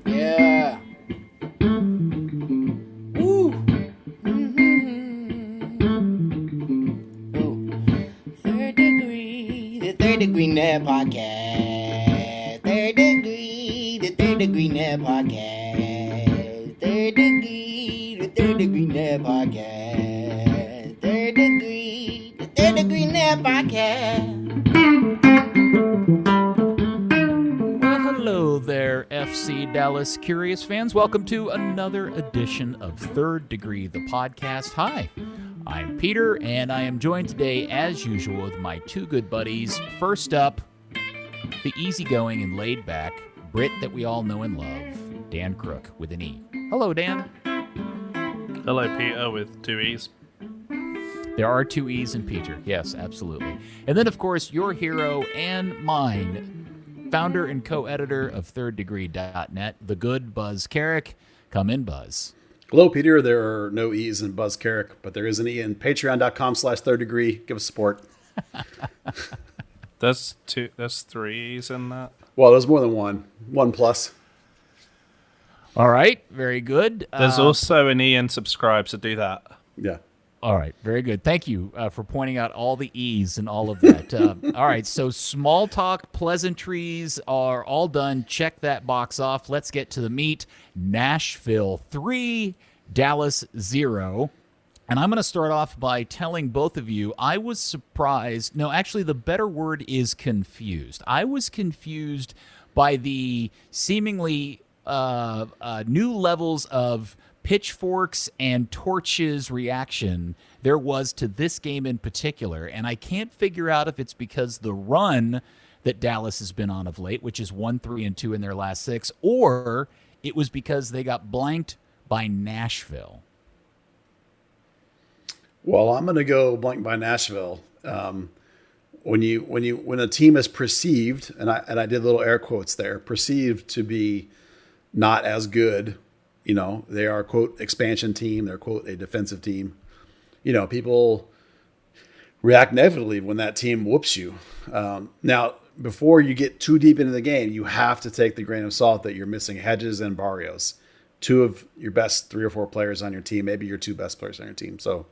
Yeah. Woo. Ooh. Third Degree, the Third Degree Net Podcast. Third Degree, the Third Degree Net Podcast. Third Degree, the Third Degree Net Podcast. Third Degree, the Third Degree Net Podcast. Hello there, FC Dallas Curious fans. Welcome to another edition of Third Degree, the podcast. Hi, I'm Peter, and I am joined today, as usual, with my two good buddies. First up, the easygoing and laid-back Brit that we all know and love, Dan Crook with an E. Hello, Dan. Hello, Peter, with two E's. There are two E's in Peter. Yes, absolutely. And then, of course, your hero and mine, founder and co-editor of thirddegree.net, the good Buzz Carrick. Come in, Buzz. Hello, Peter. There are no E's in Buzz Carrick, but there is an E in patreon.com/thirddegree. Give us support. There's three E's in that. Well, there's more than one. One plus. All right. Very good. There's also an E in subscribe, so do that. Yeah. All right. Very good. Thank you for pointing out all the E's and all of that. All right. So small talk pleasantries are all done. Check that box off. Let's get to the meat. Nashville 3, Dallas 0. And I'm going to start off by telling both of you I was surprised. No, actually, the better word is confused. I was confused by the seemingly new levels of pitchforks and torches reaction there was to this game in particular. And I can't figure out if it's because the run that Dallas has been on of late, which is 1-3-2 in their last 6, or it was because they got blanked by Nashville. Well, I'm going to go blank by Nashville. When a team is perceived, and I did little air quotes there, perceived to be not as good, they are, quote, expansion team, they're, quote, a defensive team. People react negatively when that team whoops you. Now, before you get too deep into the game, you have to take the grain of salt that you're missing Hedges and Barrios, two of your best 3 or 4 players on your team, maybe your 2 best players on your team. So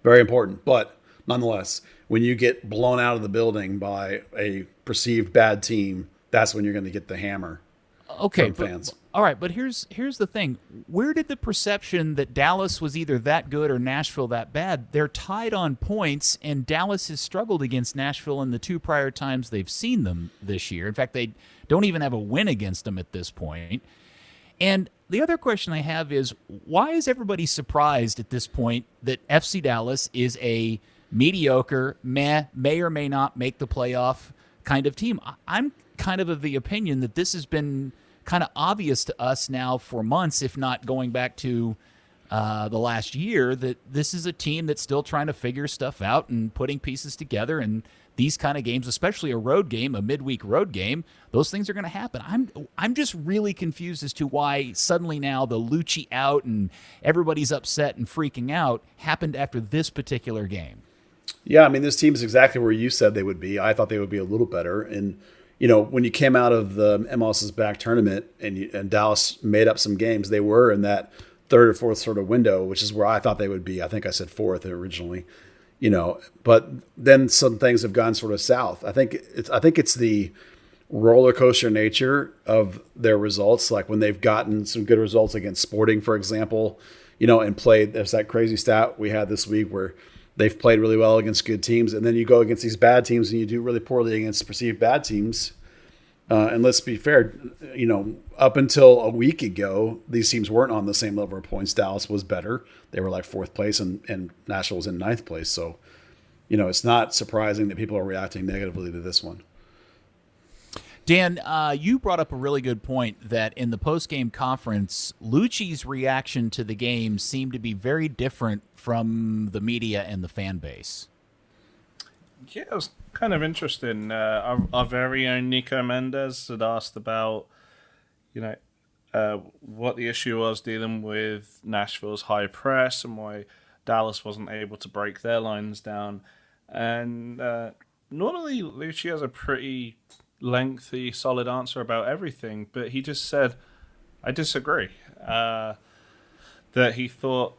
very important. But nonetheless, when you get blown out of the building by a perceived bad team, that's when you're going to get the hammer from fans. All right, but here's the thing. Where did the perception that Dallas was either that good or Nashville that bad? They're tied on points, and Dallas has struggled against Nashville in the 2 prior times they've seen them this year. In fact, they don't even have a win against them at this point. And the other question I have is, why is everybody surprised at this point that FC Dallas is a mediocre, may or may not make the playoff kind of team? I'm kind of the opinion that this has been kind of obvious to us now for months, if not going back to the last year, that this is a team that's still trying to figure stuff out and putting pieces together. And these kind of games, especially a road game, a midweek road game, those things are going to happen. I'm just really confused as to why suddenly now the Luchi out and everybody's upset and freaking out happened after this particular game. Yeah, I mean, this team is exactly where you said they would be. I thought they would be a little better. And when you came out of the MLS's back tournament and Dallas made up some games, they were in that 3rd or 4th sort of window, which is where I thought they would be. I think I said 4th originally, but then some things have gone sort of south. I think it's the roller coaster nature of their results. Like when they've gotten some good results against Sporting, for example, and played, there's that crazy stat we had this week where they've played really well against good teams, and then you go against these bad teams and you do really poorly against perceived bad teams. And let's be fair, up until a week ago, these teams weren't on the same level of points. Dallas was better. They were like 4th place, and Nashville was in 9th place. So, it's not surprising that people are reacting negatively to this one. Dan, you brought up a really good point that in the post-game conference, Luchi's reaction to the game seemed to be very different from the media and the fan base. Yeah, it was kind of interesting. Our very own Nico Mendes had asked about, what the issue was dealing with Nashville's high press and why Dallas wasn't able to break their lines down. And normally Luchi has a pretty lengthy, solid answer about everything, but he just said, I disagree. That he thought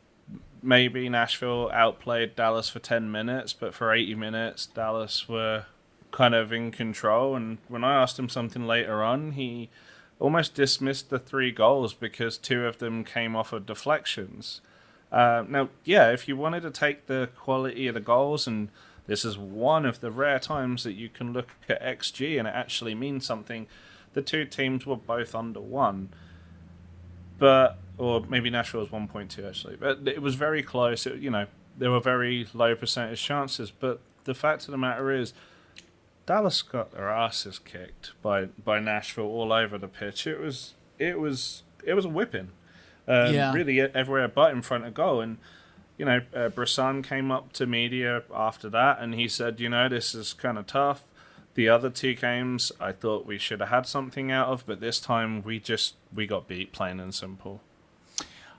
maybe Nashville outplayed Dallas for 10 minutes, but for 80 minutes, Dallas were kind of in control. And when I asked him something later on, he almost dismissed the 3 goals because 2 of them came off of deflections. Now, yeah, if you wanted to take the quality of the goals, and this is one of the rare times that you can look at XG and it actually means something, the 2 teams were both under 1. But, or maybe Nashville was 1.2 actually, but it was very close. There were very low percentage chances, but the fact of the matter is, Dallas got their asses kicked by Nashville all over the pitch. It was a whipping. Really everywhere but in front of goal. And, Brisson came up to media after that and he said, this is kind of tough. The other 2 games I thought we should have had something out of, but this time we got beat, plain and simple.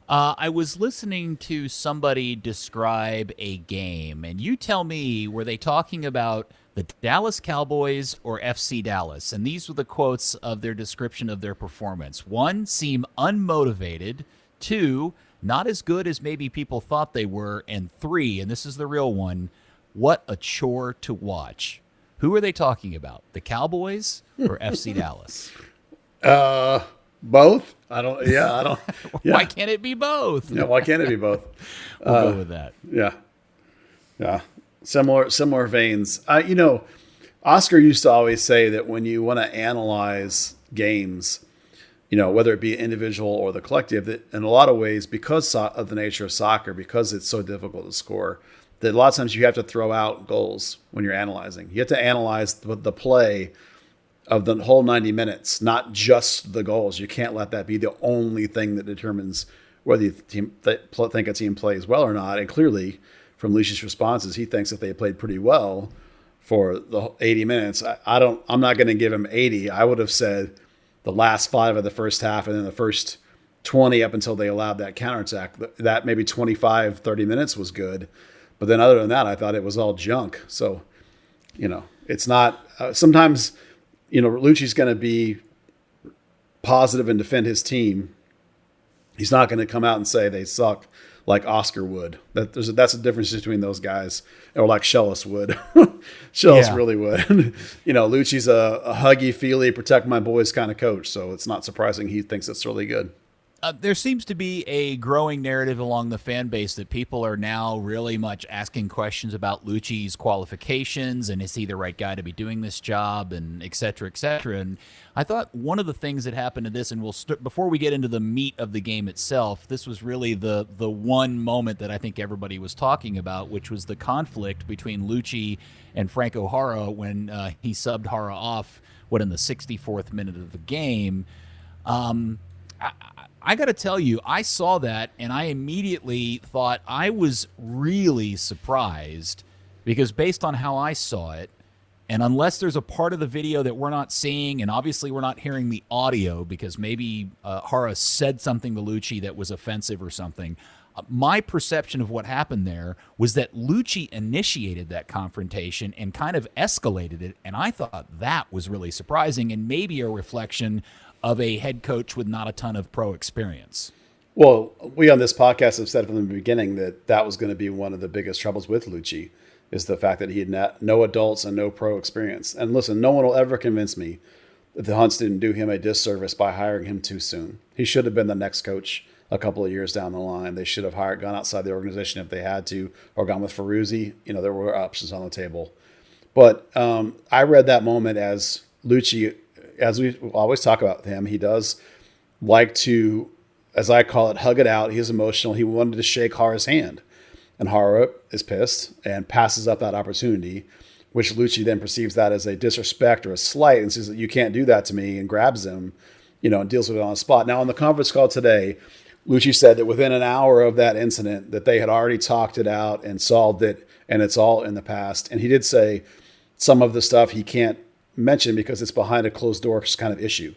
I was listening to somebody describe a game, and you tell me, were they talking about the Dallas Cowboys or FC Dallas? And these were the quotes of their description of their performance. 1, seem unmotivated. 2, not as good as maybe people thought they were. And 3, and this is the real one, what a chore to watch. Who are they talking about? The Cowboys or FC Dallas? Both. I don't. Yeah. Why can't it be both? Yeah. Why can't it be both? We'll go with that. Yeah. Similar veins. Oscar used to always say that when you want to analyze games, whether it be individual or the collective, that in a lot of ways, because of the nature of soccer, because it's so difficult to score, that a lot of times you have to throw out goals when you're analyzing. You have to analyze the play of the whole 90 minutes, not just the goals. You can't let that be the only thing that determines whether you think a team plays well or not. And clearly, from Luchi's responses, he thinks that they played pretty well for the 80 minutes. I'm not going to give him 80. I would have said the last 5 of the first half and then the first 20 up until they allowed that counterattack. That maybe 25, 30 minutes was good. But then other than that, I thought it was all junk. So, it's not sometimes, Luchi's going to be positive and defend his team. He's not going to come out and say they suck like Oscar would. That's a difference between those guys, or like Shellis would. Shellis really would. Luchi's a huggy, feely, protect my boys kind of coach. So it's not surprising he thinks it's really good. There seems to be a growing narrative along the fan base that people are now really much asking questions about Luchi's qualifications and is he the right guy to be doing this job, and et cetera, et cetera. And I thought one of the things that happened to this, and before we get into the meat of the game itself, this was really the one moment that I think everybody was talking about, which was the conflict between Luchi and Franco Jara when he subbed Jara off, in the 64th minute of the game. I got to tell you, I saw that and I immediately thought I was really surprised, because based on how I saw it, and unless there's a part of the video that we're not seeing, and obviously we're not hearing the audio because maybe Jara said something to Luchi that was offensive or something, my perception of what happened there was that Luchi initiated that confrontation and kind of escalated it, and I thought that was really surprising and maybe a reflection of a head coach with not a ton of pro experience. Well, we on this podcast have said from the beginning that was going to be one of the biggest troubles with Luchi, is the fact that he had no adults and no pro experience. And listen, no one will ever convince me that the Hunts didn't do him a disservice by hiring him too soon. He should have been the next coach a couple of years down the line. They should have gone outside the organization if they had to, or gone with Ferruzzi. There were options on the table. But I read that moment as Luchi, as we always talk about him, he does like to, as I call it, hug it out. He's emotional. He wanted to shake Jara's hand. And Jara is pissed and passes up that opportunity, which Luchi then perceives that as a disrespect or a slight and says that you can't do that to me, and grabs him, and deals with it on the spot. Now, on the conference call today, Luchi said that within an hour of that incident that they had already talked it out and solved it, and it's all in the past. And he did say some of the stuff he can't mention because it's behind a closed door kind of issue.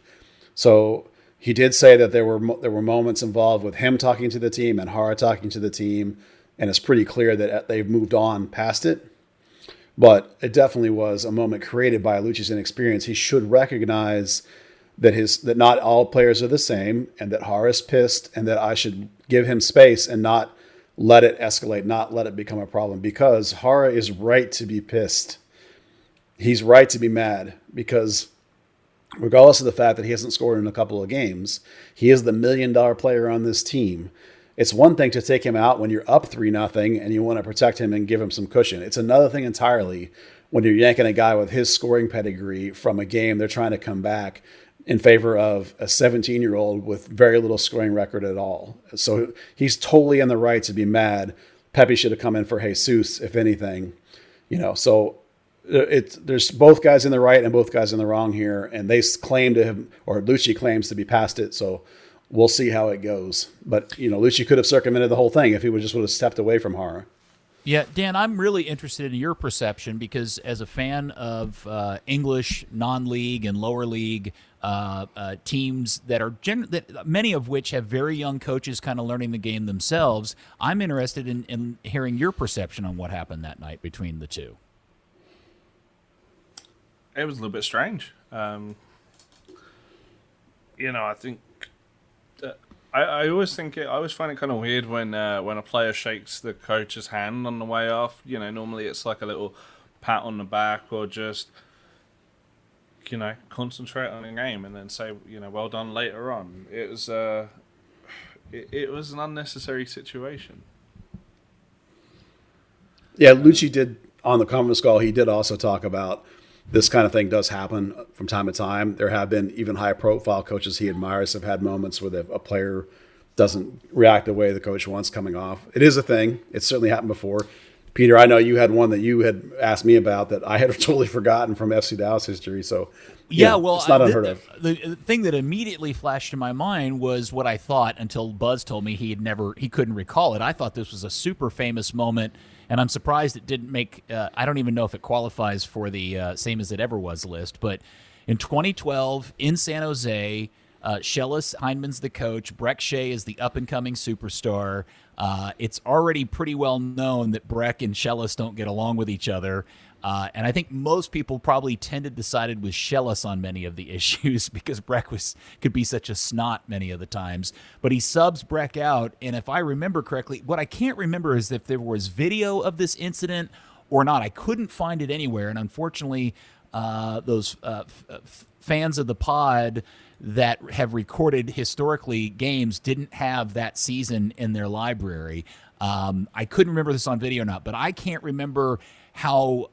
So he did say that there were moments involved with him talking to the team and Jara talking to the team, and it's pretty clear that they've moved on past it. But it definitely was a moment created by Luchi's inexperience. He should recognize that not all players are the same, and that Hara's pissed, and that I should give him space and not let it escalate, not let it become a problem. Because Hara is right to be pissed. He's right to be mad, because regardless of the fact that he hasn't scored in a couple of games, he is the $1 million player on this team. It's one thing to take him out when you're up 3-0 and you want to protect him and give him some cushion. It's another thing entirely when you're yanking a guy with his scoring pedigree from a game they're trying to come back in favor of a 17-year-old with very little scoring record at all. So he's totally in the right to be mad. Pepe should have come in for Jesus, if anything. So there's both guys in the right and both guys in the wrong here, and they claim to have, or Luchi claims to be past it, so we'll see how it goes. But, Luchi could have circumvented the whole thing if he would have stepped away from Hara. Yeah, Dan, I'm really interested in your perception because as a fan of English, non-league, and lower league teams that many of which have very young coaches kind of learning the game themselves, I'm interested in hearing your perception on what happened that night between the two. It was a little bit strange. I think I always find it kind of weird when a player shakes the coach's hand on the way off. Normally it's like a little pat on the back or just concentrate on the game and then say well done later on. It was it was an unnecessary situation. Yeah, Luchi did on the conference call. He did also talk about this kind of thing does happen from time to time. There have been even high-profile coaches he admires have had moments where a player doesn't react the way the coach wants coming off. It is a thing. It's certainly happened before. Peter, I know you had one that you had asked me about that I had totally forgotten from FC Dallas history. So, it's not unheard of. The thing that immediately flashed in my mind was what I thought until Buzz told me he couldn't recall it. I thought this was a super famous moment. And I'm surprised it didn't make I don't even know if it qualifies for the same as it ever was list. But in 2012 in San Jose, Schellas Heineman's the coach. Breck Shea is the up-and-coming superstar. It's already pretty well known that Breck and Schellas don't get along with each other. And I think most people probably sided with Schellas on many of the issues because Breck could be such a snot many of the times. But he subs Breck out, and if I remember correctly, what I can't remember is if there was video of this incident or not. I couldn't find it anywhere, and unfortunately, those fans of the pod that have recorded historically games didn't have that season in their library. I couldn't remember this on video or not, but I can't remember how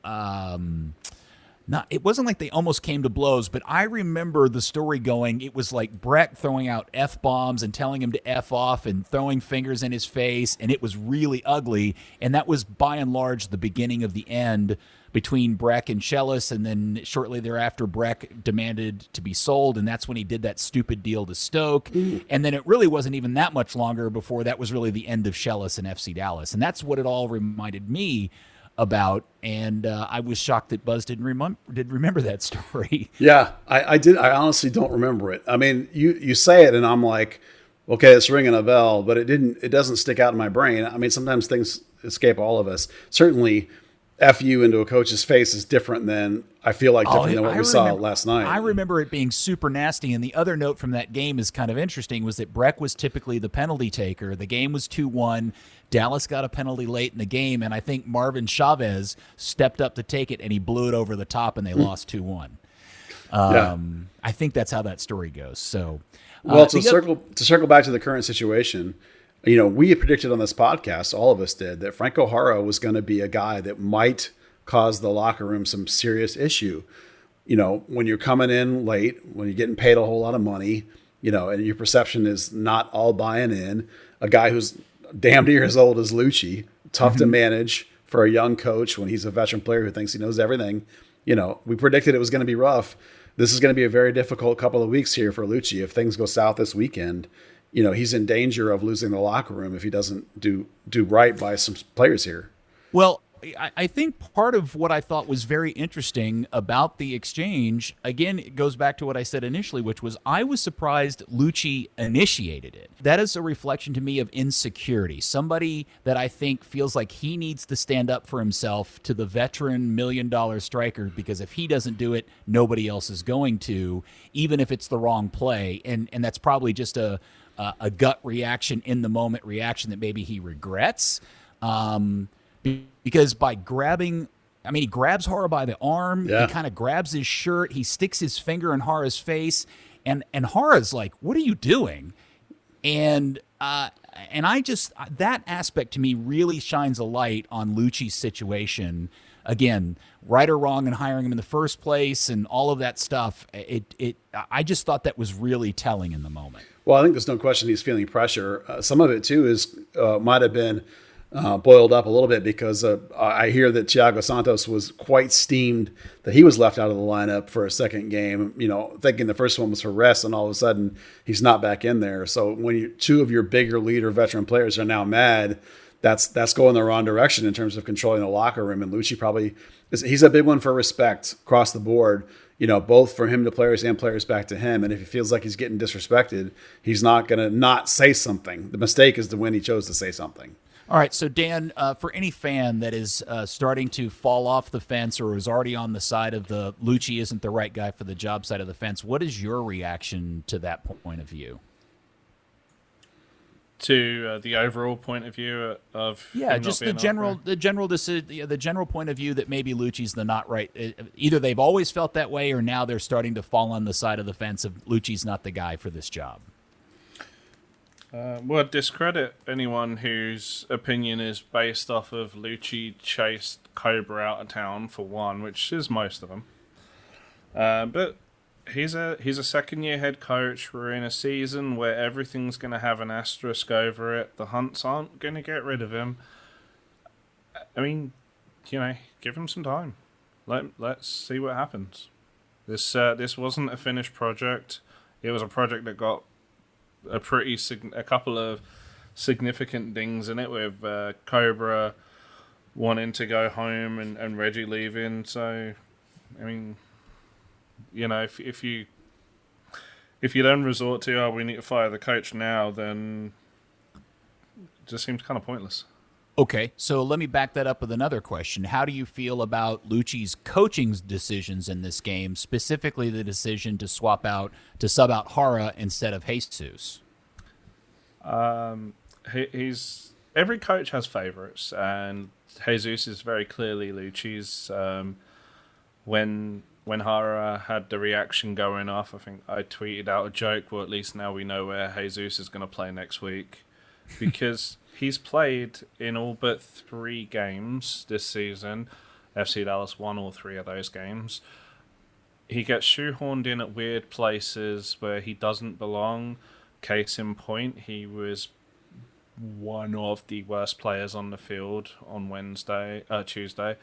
it wasn't like they almost came to blows, but I remember the story going, it was like Breck throwing out F-bombs and telling him to F off and throwing fingers in his face, and it was really ugly, and that was by and large the beginning of the end between Breck and Schellas, and then shortly thereafter Breck demanded to be sold, and that's when he did that stupid deal to Stoke, and then it really wasn't even that much longer before that was really the end of Schellas and FC Dallas, and that's what it all reminded me about, and I was shocked that Buzz didn't remember that story. Yeah, I did. I honestly don't remember it. I mean, you say it, and I'm like, okay, it's ringing a bell, but it doesn't stick out in my brain. I mean, sometimes things escape all of us. Certainly, F you into a coach's face is different than different than what we saw last night. I remember it being super nasty. And the other note from that game is kind of interesting was that Breck was typically the penalty taker. The game was 2-1. Dallas got a penalty late in the game, and I think Marvin Chavez stepped up to take it, and he blew it over the top, and they lost 2-1. I think that's how that story goes. So, to circle back to the current situation, we had predicted on this podcast, all of us did, that Franco Jara was going to be a guy that might cause the locker room some serious issue. When you're coming in late, when you're getting paid a whole lot of money, and your perception is not all buying in, a guy who's damn near as old as Luchi, tough to manage for a young coach when he's a veteran player who thinks he knows everything. We predicted it was going to be rough. This is going to be a very difficult couple of weeks here for Luchi. If things go south this weekend, he's in danger of losing the locker room if he doesn't do right by some players here. Well, I think part of what I thought was very interesting about the exchange, again, it goes back to what I said initially, which was I was surprised Luchi initiated it. That is a reflection to me of insecurity. Somebody that I think feels like he needs to stand up for himself to the veteran $1 million striker, because if he doesn't do it, nobody else is going to, even if it's the wrong play. And that's probably just a gut reaction, in the moment reaction that maybe he regrets. Because by grabbing, he grabs Hara by the arm, Yeah. he kind of grabs his shirt, he sticks his finger in Hara's face, and Hara's like, "What are you doing?" And I just, that aspect to me really shines a light on Luchi's situation. Again, right or wrong in hiring him in the first place and all of that stuff. I just thought that was really telling in the moment. Well, I think there's no question he's feeling pressure. Some of it too is might have been boiled up a little bit because I hear that Thiago Santos was quite steamed that he was left out of the lineup for a second game, thinking the first one was for rest, and all of a sudden he's not back in there. So when two of your bigger leader veteran players are now mad, that's going the wrong direction in terms of controlling the locker room. And Luchi probably he's a big one for respect across the board, both for him to players and players back to him. And if he feels like he's getting disrespected, he's not going to not say something. The mistake is when he chose to say something. All right, so Dan, for any fan that is starting to fall off the fence or is already on the side of the Luchi isn't the right guy for the job side of the fence, what is your reaction to that point of view? To the overall point of view of just the general point of view that maybe Luchi's the not right. Either they've always felt that way, or now they're starting to fall on the side of the fence of Luchi's not the guy for this job. Well, discredit anyone whose opinion is based off of Luchi chased Cobra out of town, for one, which is most of them. But he's a second-year head coach. We're in a season where everything's going to have an asterisk over it. The Hunts aren't going to get rid of him. Give him some time. Let's see what happens. This wasn't a finished project. It was a project that got a couple of significant dings in it, with Cobra wanting to go home and Reggie leaving. So, if you don't resort to, we need to fire the coach now, then it just seems kind of pointless. Okay, so let me back that up with another question. How do you feel about Luchi's coaching decisions in this game, specifically the decision to sub out Jara instead of Jesus? Every coach has favorites, and Jesus is very clearly Luchi's. When Jara had the reaction going off, I think I tweeted out a joke, well, at least now we know where Jesus is going to play next week, because he's played in all but 3 games this season. FC Dallas won all 3 of those games. He gets shoehorned in at weird places where he doesn't belong. Case in point, he was one of the worst players on the field on Tuesday.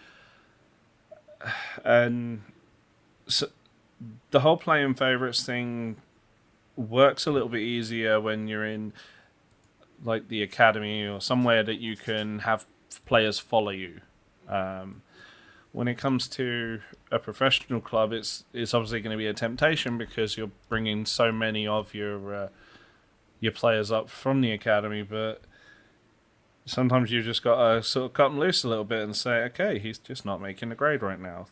And so the whole playing favorites thing works a little bit easier when you're in like the academy or somewhere that you can have players follow you. When it comes to a professional club, it's obviously going to be a temptation because you're bringing so many of your players up from the academy, but sometimes you've just got to sort of cut them loose a little bit and say, okay, he's just not making the grade right now.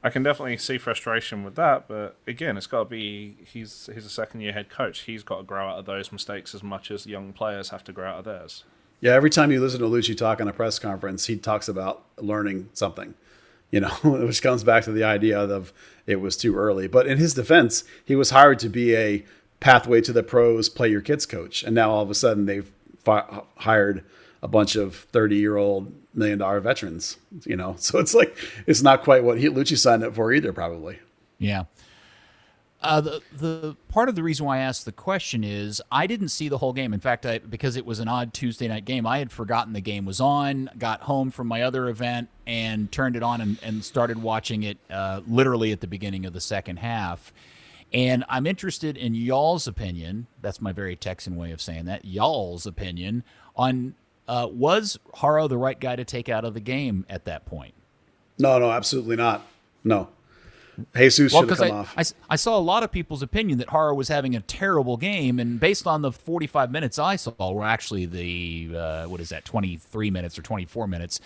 I can definitely see frustration with that, but again, it's got to be, he's a second-year head coach. He's got to grow out of those mistakes as much as young players have to grow out of theirs. Yeah, every time you listen to Luchi talk on a press conference, he talks about learning something, which comes back to the idea of it was too early. But in his defense, he was hired to be a pathway to the pros, play your kids coach. And now all of a sudden they've hired a bunch of 30-year-old $1 million veterans, So it's like, it's not quite what Luchi signed up for either, probably. Yeah. The part of the reason why I asked the question is I didn't see the whole game. In fact, because it was an odd Tuesday night game, I had forgotten the game was on, got home from my other event, and turned it on and started watching it literally at the beginning of the second half. And I'm interested in y'all's opinion, that's my very Texan way of saying that, y'all's opinion on was Haro the right guy to take out of the game at that point? No, absolutely not. No. Jesus should have come off. I saw a lot of people's opinion that Haro was having a terrible game, and based on the 45 minutes I saw, or actually the, 23 minutes or 24 minutes,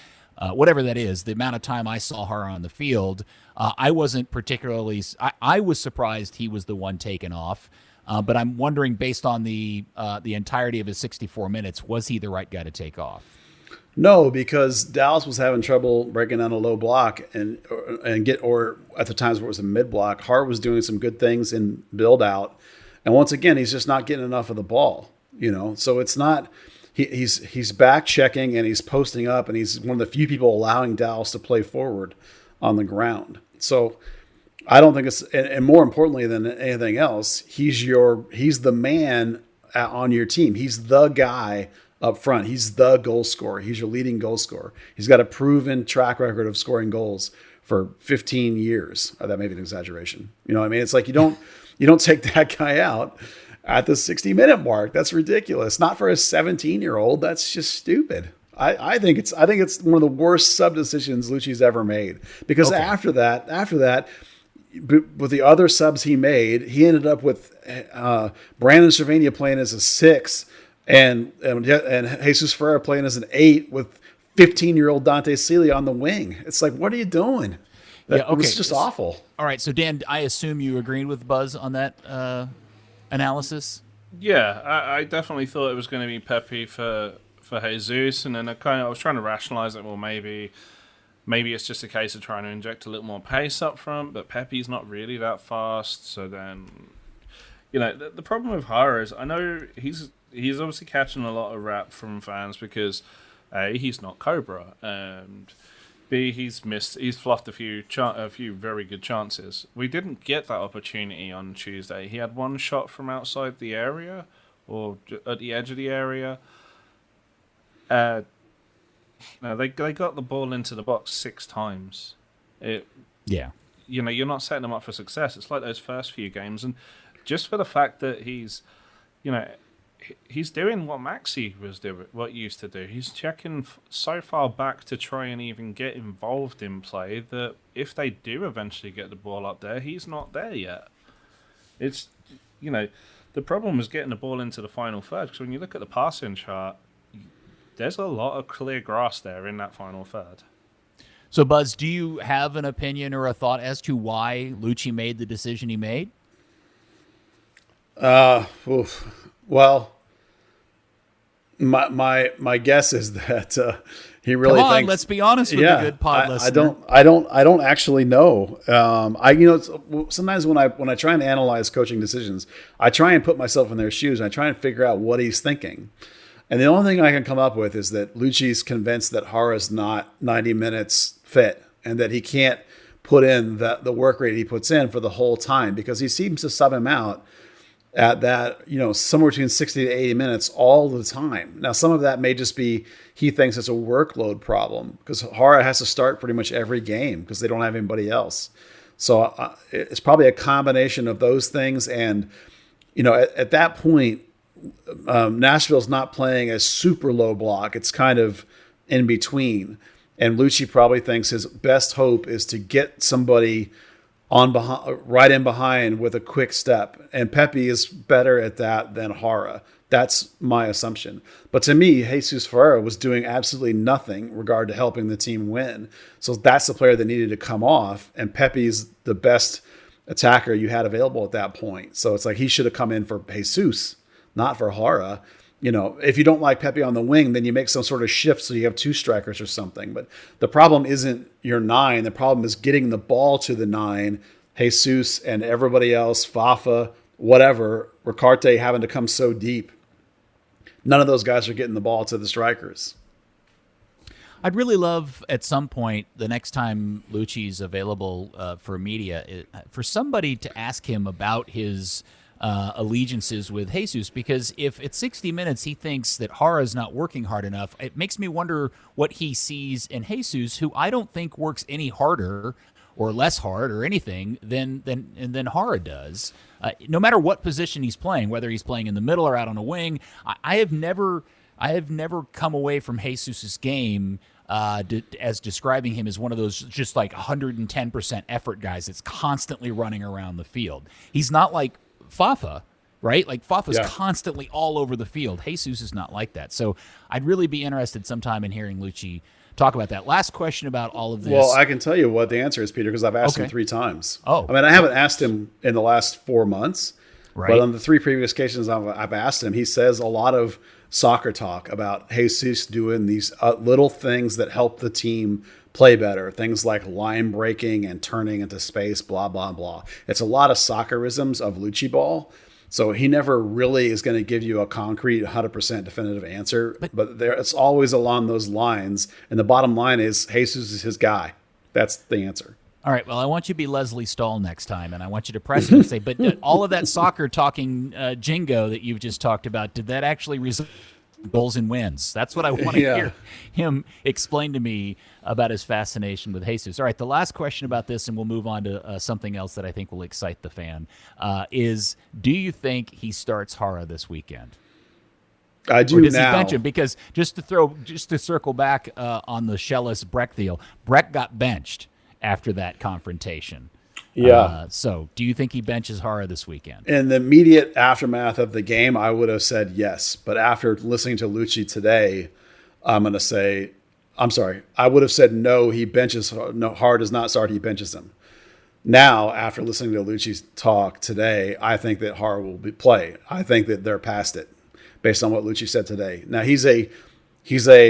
whatever that is, the amount of time I saw Haro on the field, I wasn't particularly, I was surprised he was the one taken off, but I'm wondering, based on the entirety of his 64 minutes, was he the right guy to take off? No, because Dallas was having trouble breaking down a low block or at the times where it was a mid block. Hart was doing some good things in build out, and once again, he's just not getting enough of the ball. So it's not. He's back checking and he's posting up, and he's one of the few people allowing Dallas to play forward on the ground. So I don't think it's, and more importantly than anything else, he's the man on your team. He's the guy up front. He's the goal scorer. He's your leading goal scorer. He's got a proven track record of scoring goals for 15 years. That may be an exaggeration. You know what I mean? It's like you don't take that guy out at the 60-minute mark. That's ridiculous. Not for a 17-year-old. That's just stupid. I think it's one of the worst sub decisions Luchi's ever made. Because after that, with the other subs he made, he ended up with Brandon Cervania playing as a 6. And Jesus Ferreira playing as an 8 with 15-year-old Dante Celia on the wing. It's like, what are you doing? It was just awful. All right, so Dan, I assume you agreed with Buzz on that analysis? Yeah, I definitely thought it was going to be Pepe for Jesus, and then I was trying to rationalize it. Well, maybe it's just a case of trying to inject a little more pace up front, but Pepe's not really that fast. So then, the problem with Hara is I know he's obviously catching a lot of rap from fans because A, he's not Cobra, and B, he's fluffed a few very good chances. We didn't get that opportunity on Tuesday. He had one shot from outside the area or at the edge of the area. No, they got the ball into the box 6 times. You're not setting them up for success. It's like those first few games, and just for the fact that he's doing what Maxi was doing, what he used to do. He's checking so far back to try and even get involved in play that if they do eventually get the ball up there, he's not there yet. It's, the problem was getting the ball into the final third, because when you look at the passing chart, there's a lot of clear grass there in that final third. So, Buzz, do you have an opinion or a thought as to why Luchi made the decision he made? Well, my guess is that he really thinks. Let's be honest with the good pod listener. I don't actually know. Sometimes when I try and analyze coaching decisions, I try and put myself in their shoes and I try and figure out what he's thinking. And the only thing I can come up with is that Luchi's convinced that Hara's not 90 minutes fit and that he can't put in the work rate he puts in for the whole time, because he seems to sub him out at that, somewhere between 60 to 80 minutes all the time. Now, some of that may just be he thinks it's a workload problem, because Hara has to start pretty much every game because they don't have anybody else. So it's probably a combination of those things. And, at that point, Nashville's not playing a super low block. It's kind of in between. And Luchi probably thinks his best hope is to get somebody right in behind with a quick step. And Pepe is better at that than Hara. That's my assumption. But to me, Jesus Ferreira was doing absolutely nothing in regard to helping the team win. So that's the player that needed to come off. And Pepe's the best attacker you had available at that point. So it's like he should have come in for Jesus, not for Hara. If you don't like Pepe on the wing, then you make some sort of shift so you have 2 strikers or something. But the problem isn't your 9. The problem is getting the ball to the 9. Jesus and everybody else, Fafa, whatever, Ricarte having to come so deep. None of those guys are getting the ball to the strikers. I'd really love at some point, the next time Luchi's available for media, for somebody to ask him about his allegiances with Jesus, because if at 60 minutes he thinks that Hara's not working hard enough, it makes me wonder what he sees in Jesus, who I don't think works any harder or less hard or anything than Hara does. No matter what position he's playing, whether he's playing in the middle or out on a wing, I have never I have never come away from Jesus's game as describing him as one of those just like 110% effort guys that's constantly running around the field. He's not like Fafa, right? Like Fafa's constantly all over the field. Jesus is not like that. So I'd really be interested sometime in hearing Luchi talk about that. Last question about all of this. Well, I can tell you what the answer is, Peter, because I've asked him 3 times. Oh. I mean, I haven't asked him in the last 4 months, right. But on the 3 previous occasions I've asked him, he says a lot of soccer talk about Jesus doing these little things that help the team play better. Things like line breaking and turning into space, blah, blah, blah. It's a lot of soccerisms of Luchi ball. So he never really is going to give you a concrete 100% definitive answer, but it's always along those lines. And the bottom line is Jesus is his guy. That's the answer. All right, well, I want you to be Leslie Stahl next time, and I want you to press him and say, but all of that soccer talking jingo that you've just talked about, did that actually result in goals and wins? That's what I want to hear him explain to me about his fascination with Jesus. All right, the last question about this, and we'll move on to something else that I think will excite the fan, is do you think he starts Jara this weekend? I do or does now. he bench him? Because just to circle back on the Schellas Breck deal, Breck got benched after that confrontation. Yeah. So do you think he benches Jara this weekend? In the immediate aftermath of the game, I would have said yes. But after listening to Luchi today, I'm going to say, I'm sorry, I would have said no, he benches, no, Jara does not start, he benches him. Now, after listening to Luchi's talk today, I think that Jara will play. I think that they're past it based on what Luchi said today. Now, he's a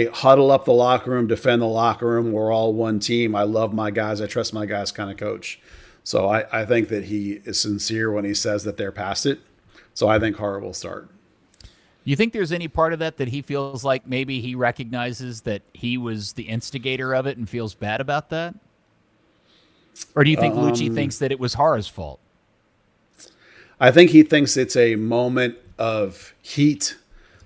huddle up the locker room, defend the locker room. We're all one team. I love my guys. I trust my guys kind of coach. So I think that he is sincere when he says that they're past it. So I think Jara will start. You think there's any part of that he feels like maybe he recognizes that he was the instigator of it and feels bad about that? Or do you think Luchi thinks that it was Jara's fault? I think he thinks it's a moment of heat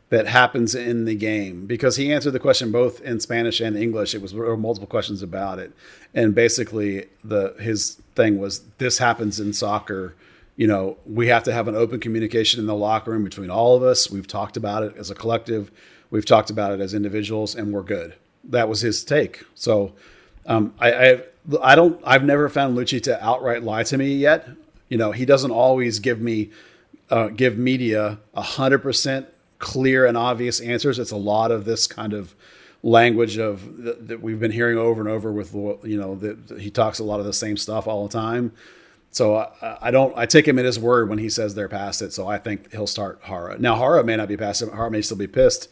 that happens in the game, because he answered the question both in Spanish and English. There were multiple questions about it. And basically his thing was, this happens in soccer. You know, we have to have an open communication in the locker room between all of us. We've talked about it as a collective. We've talked about it as individuals, and we're good. That was his take. So I've never found Luchi to outright lie to me yet. You know, he doesn't always give media 100% clear and obvious answers. It's a lot of this kind of language that we've been hearing over and over with, you know, that he talks a lot of the same stuff all the time. So I take him at his word when he says they're past it. So I think he'll start Jara. Now, Jara may not be past it. Jara may still be pissed.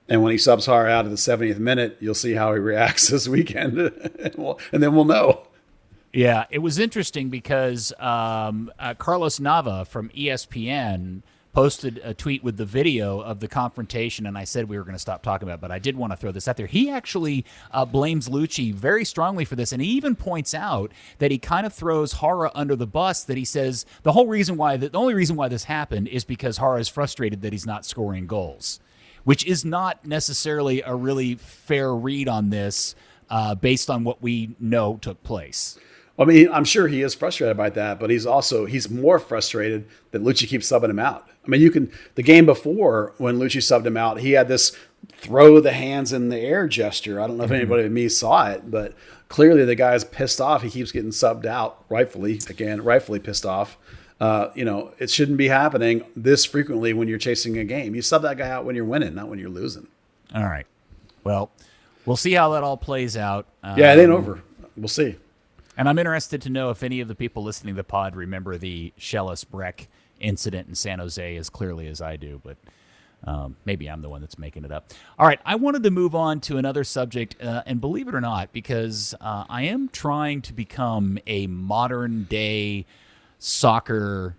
And when he subs Jara out at the 70th minute, you'll see how he reacts this weekend. and then we'll know. Yeah, it was interesting because Carlos Nava from ESPN posted a tweet with the video of the confrontation, and I said we were going to stop talking about it, but I did want to throw this out there. He actually blames Luchi very strongly for this, and he even points out that he kind of throws Jara under the bus, that he says the only reason why this happened is because Jara is frustrated that he's not scoring goals, which is not necessarily a really fair read on this based on what we know took place. I mean, I'm sure he is frustrated by that, but he's more frustrated that Luchi keeps subbing him out. I mean, the game before when Luchi subbed him out, he had this throw the hands in the air gesture. I don't know if anybody but me saw it, but clearly the guy's pissed off. He keeps getting subbed out, rightfully pissed off. You know, it shouldn't be happening this frequently when you're chasing a game. You sub that guy out when you're winning, not when you're losing. All right. Well, we'll see how that all plays out. Yeah, it ain't over. We'll see. And I'm interested to know if any of the people listening to the pod remember the Schellas Breck incident in San Jose as clearly as I do, but maybe I'm the one that's making it up. All right, I wanted to move on to another subject, and believe it or not, because I am trying to become a modern-day soccer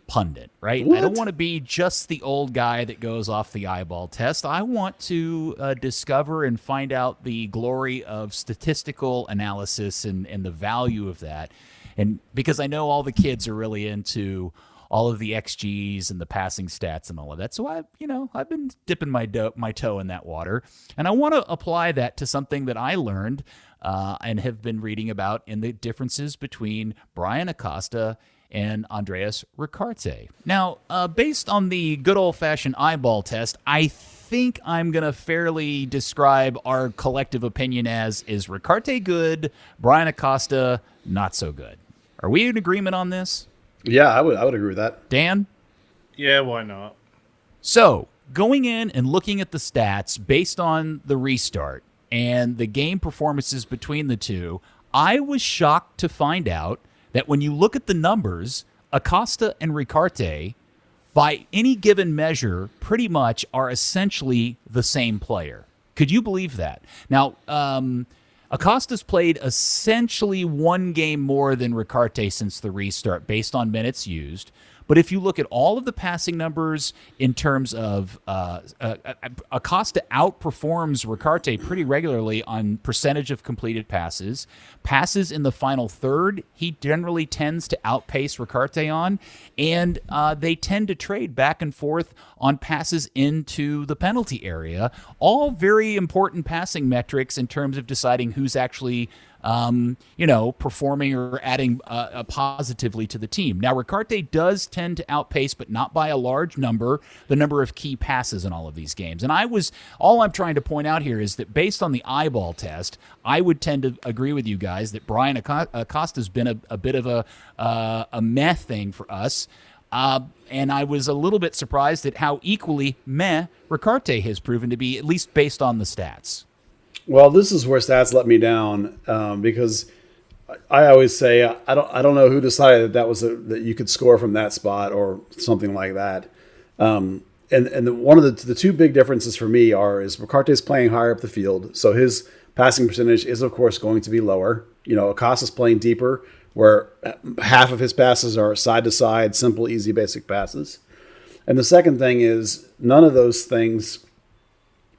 pundit, right? What? I don't want to be just the old guy that goes off the eyeball test. I want to discover and find out the glory of statistical analysis and the value of that. And because I know all the kids are really into all of the XGs and the passing stats and all of that. So I've been dipping my toe in that water. And I want to apply that to something that I learned and have been reading about in the differences between Brian Acosta and Andreas Ricarte. Now, based on the good old-fashioned eyeball test, I think I'm going to fairly describe our collective opinion as, is Ricarte good, Brian Acosta not so good? Are we in agreement on this? Yeah, I would agree with that. Dan? Yeah, why not? So, going in and looking at the stats based on the restart and the game performances between the two, I was shocked to find out that when you look at the numbers, Acosta and Ricarte, by any given measure, pretty much are essentially the same player. Could you believe that? Now, Acosta's played essentially one game more than Ricarte since the restart based on minutes used. But if you look at all of the passing numbers in terms of Acosta outperforms Ricarte pretty regularly on percentage of completed passes. Passes in the final third, he generally tends to outpace Ricarte on. And they tend to trade back and forth on passes into the penalty area. All very important passing metrics in terms of deciding who's actually performing or adding positively to the team. Now, Ricarte does tend to outpace, but not by a large number, the number of key passes in all of these games. And all I'm trying to point out here is that based on the eyeball test, I would tend to agree with you guys that Brian Acosta's been a bit of a meh thing for us. And I was a little bit surprised at how equally meh Ricarte has proven to be, at least based on the stats. Well, this is where stats let me down because I always say I don't know who decided that you could score from that spot or something like that. And one of the two big differences for me is Ricarte's playing higher up the field, so his passing percentage is of course going to be lower. Acosta's playing deeper, where half of his passes are side to side, simple, easy, basic passes. And the second thing is none of those things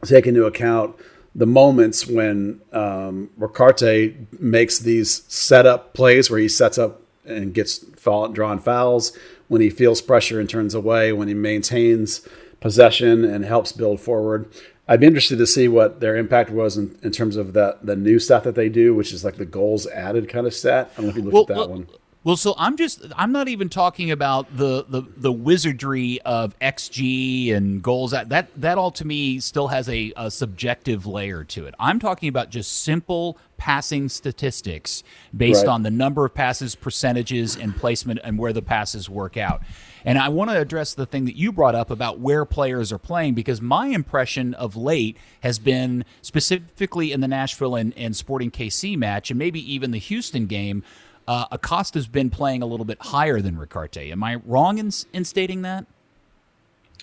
take into account the moments when Ricarte makes these setup plays where he sets up and gets drawn fouls, when he feels pressure and turns away, when he maintains possession and helps build forward. I'd be interested to see what their impact was in terms of the new stat that they do, which is like the goals added kind of stat. I don't know if you looked at that one. Well, so I'm not even talking about the wizardry of XG and goals. That all to me still has a subjective layer to it. I'm talking about just simple passing statistics based on the number of passes, percentages, and placement, and where the passes work out. And I want to address the thing that you brought up about where players are playing, because my impression of late has been specifically in the Nashville and Sporting KC match, and maybe even the Houston game, Acosta's been playing a little bit higher than Ricarte. Am I wrong in stating that?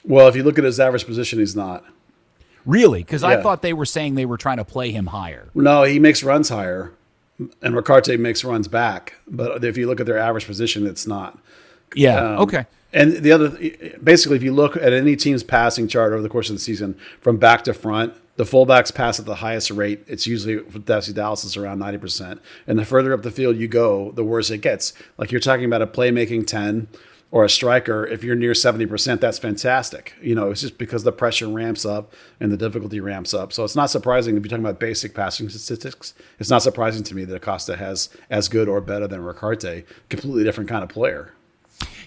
Well, if you look at his average position, he's not. Really? Because I thought they were saying they were trying to play him higher. No, he makes runs higher, and Ricarte makes runs back. But if you look at their average position, it's not. Yeah, okay. And basically, if you look at any team's passing chart over the course of the season, from back to front, the fullbacks pass at the highest rate. It's usually, for Dallas, it's around 90%. And the further up the field you go, the worse it gets. Like you're talking about a playmaking 10 or a striker. If you're near 70%, that's fantastic. It's just because the pressure ramps up and the difficulty ramps up. So it's not surprising if you're talking about basic passing statistics. It's not surprising to me that Acosta has as good or better than Ricarte. Completely different kind of player.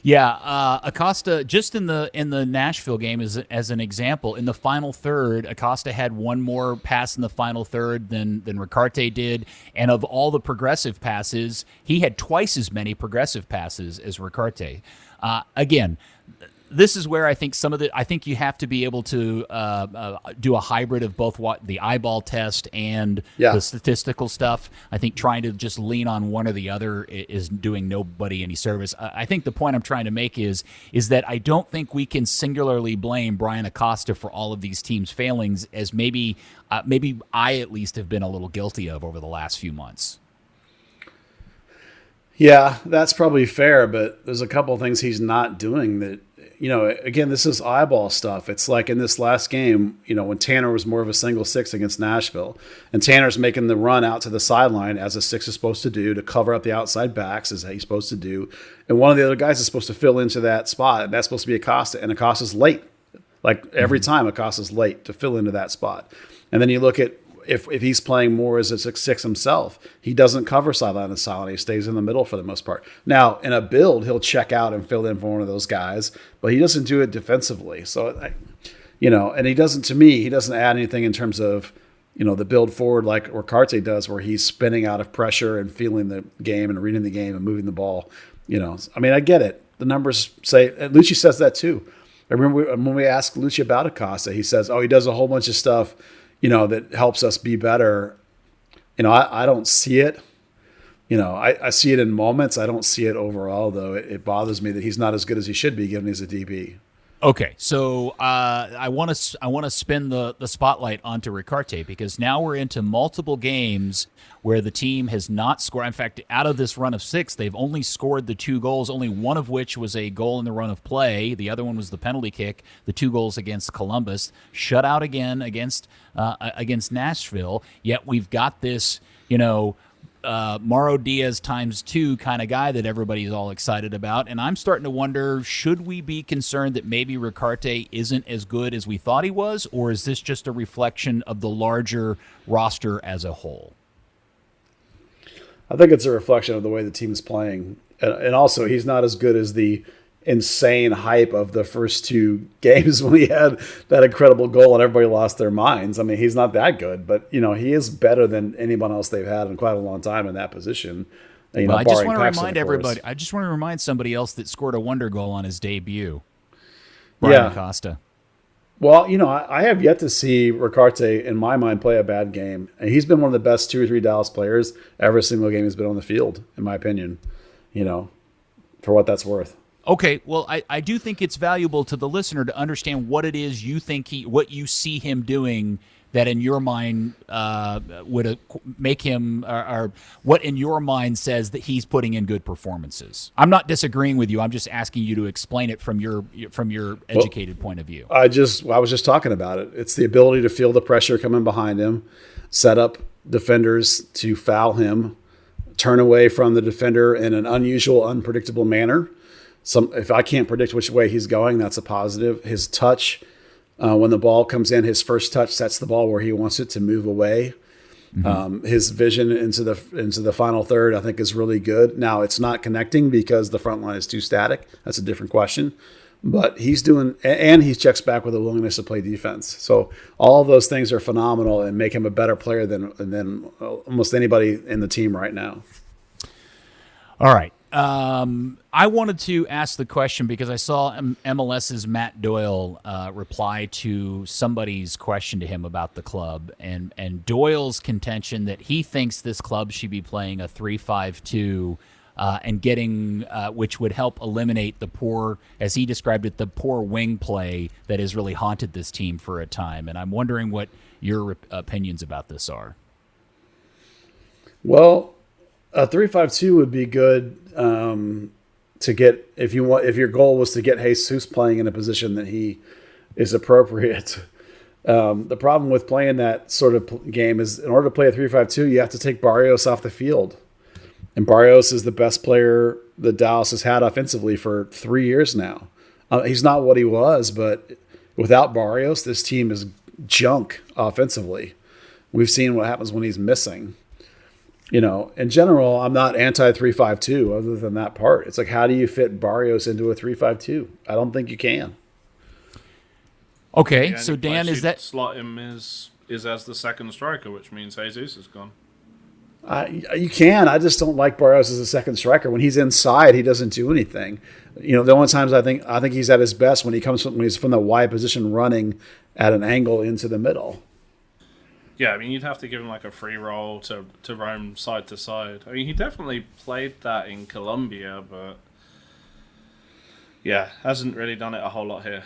Yeah, Acosta, just in the Nashville game as an example, in the final third, Acosta had one more pass in the final third than Ricarte did, and of all the progressive passes, he had twice as many progressive passes as Ricarte. Again, this is where I think I think you have to be able to do a hybrid of both the eyeball test and the statistical stuff. I think trying to just lean on one or the other is doing nobody any service. I think the point I'm trying to make is that I don't think we can singularly blame Brian Acosta for all of these teams' failings, as maybe I at least have been a little guilty of over the last few months. Yeah, that's probably fair, but there's a couple of things he's not doing that. Again, this is eyeball stuff. It's like in this last game, when Tanner was more of a single six against Nashville, and Tanner's making the run out to the sideline as a six is supposed to do to cover up the outside backs, as he's supposed to do. And one of the other guys is supposed to fill into that spot, and that's supposed to be Acosta. And Acosta's late. Like every time, Acosta's late to fill into that spot. And then you look at if he's playing more as a 6-6 himself, he doesn't cover sideline to sideline. He stays in the middle for the most part. Now, in a build, he'll check out and fill in for one of those guys, but he doesn't do it defensively. So, And he doesn't, to me, he doesn't add anything in terms of, the build forward like Orcarte does, where he's spinning out of pressure and feeling the game and reading the game and moving the ball. I get it. The numbers say, and Luchi says that too. I remember when we asked Luchi about Acosta, he says, he does a whole bunch of stuff, that helps us be better. I don't see it. I see it in moments. I don't see it overall, though. It bothers me that he's not as good as he should be, given he's a DB. Okay, so I want to spin the spotlight onto Ricarte, because now we're into multiple games where the team has not scored. In fact, out of this run of 6, they've only scored the 2 goals, only one of which was a goal in the run of play. The other one was the penalty kick, the 2 goals against Columbus. Shut out again against Nashville, yet we've got this, Mauro Diaz ×2 kind of guy that everybody's all excited about. And I'm starting to wonder, should we be concerned that maybe Ricarte isn't as good as we thought he was, or is this just a reflection of the larger roster as a whole? I think it's a reflection of the way the team is playing. And also, he's not as good as the insane hype of the first 2 games when he had that incredible goal and everybody lost their minds. I mean, he's not that good, but he is better than anyone else they've had in quite a long time in that position. I just want to remind everybody. I just want to remind somebody else that scored a wonder goal on his debut. Brian Acosta. Well, I have yet to see Ricarte, in my mind, play a bad game. And he's been one of the best 2 or 3 Dallas players every single game he's been on the field, in my opinion, for what that's worth. Okay, well, I do think it's valuable to the listener to understand what it is you think what you see him doing that in your mind would make him, or what in your mind says that he's putting in good performances. I'm not disagreeing with you. I'm just asking you to explain it from your educated point of view. I was just talking about it. It's the ability to feel the pressure coming behind him, set up defenders to foul him, turn away from the defender in an unusual, unpredictable manner. If I can't predict which way he's going, that's a positive. His touch, when the ball comes in, his first touch sets the ball where he wants it to move away. Mm-hmm. His vision into the final third, I think, is really good. Now, it's not connecting because the front line is too static. That's a different question. But he's doing, and he checks back with a willingness to play defense. So all of those things are phenomenal and make him a better player than almost anybody in the team right now. All right. I wanted to ask the question because I saw MLS's Matt Doyle reply to somebody's question to him about the club, and Doyle's contention that he thinks this club should be playing a 3-5-2 and getting which would help eliminate the poor, as he described it, the poor wing play that has really haunted this team for a time. And I'm wondering what your opinions about this are. Well, a 3-5-2 would be good to get if your goal was to get Jesus playing in a position that he is appropriate. The problem with playing that sort of game is, in order to play a 3-5-2, you have to take Barrios off the field, and Barrios is the best player that Dallas has had offensively for 3 years now. He's not what he was, but without Barrios, this team is junk offensively. We've seen what happens when he's missing. In general, I'm not anti 3-5-2 other than that part. It's like, how do you fit Barrios into a 3-5-2? I don't think you can. Okay, so Dan, is that slot him is as the second striker, which means Jesus is gone. You can. I just don't like Barrios as a second striker. When he's inside, he doesn't do anything. The only times I think he's at his best when he's from the wide position running at an angle into the middle. Yeah, I mean, you'd have to give him like a free roll to roam side to side. I mean, he definitely played that in Colombia, but yeah, hasn't really done it a whole lot here.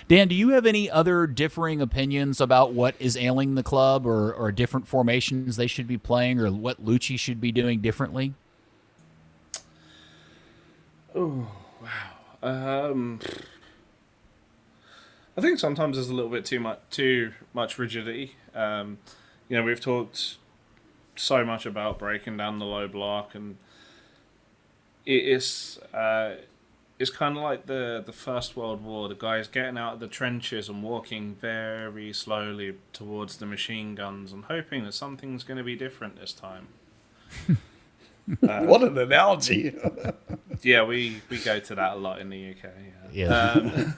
Dan, do you have any other differing opinions about what is ailing the club, or different formations they should be playing, or what Luchi should be doing differently? Oh, wow. I think sometimes there's a little bit too much rigidity. We've talked so much about breaking down the low block, and it's kind of like the First World War. The guys getting out of the trenches and walking very slowly towards the machine guns and hoping that something's going to be different this time. What an analogy! Yeah, we go to that a lot in the UK. Yeah.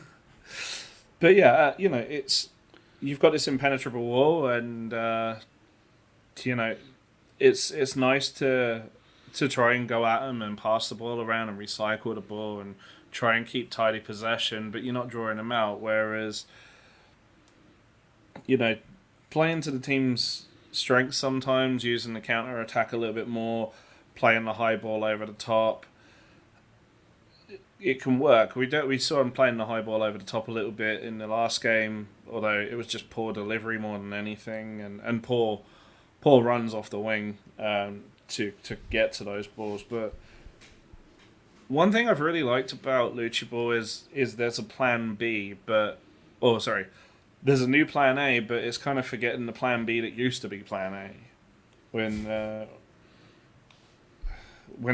But yeah, you've got this impenetrable wall, and it's nice to try and go at them and pass the ball around and recycle the ball and try and keep tidy possession, but you're not drawing them out. Whereas, playing to the team's strengths sometimes, using the counter attack a little bit more, playing the high ball over the top, it can work. We saw him playing the high ball over the top a little bit in the last game, although it was just poor delivery more than anything, and poor runs off the wing to get to those balls. But one thing I've really liked about Luchi Ball is there's a plan B, there's a new plan A, but it's kind of forgetting the plan B that used to be plan A, when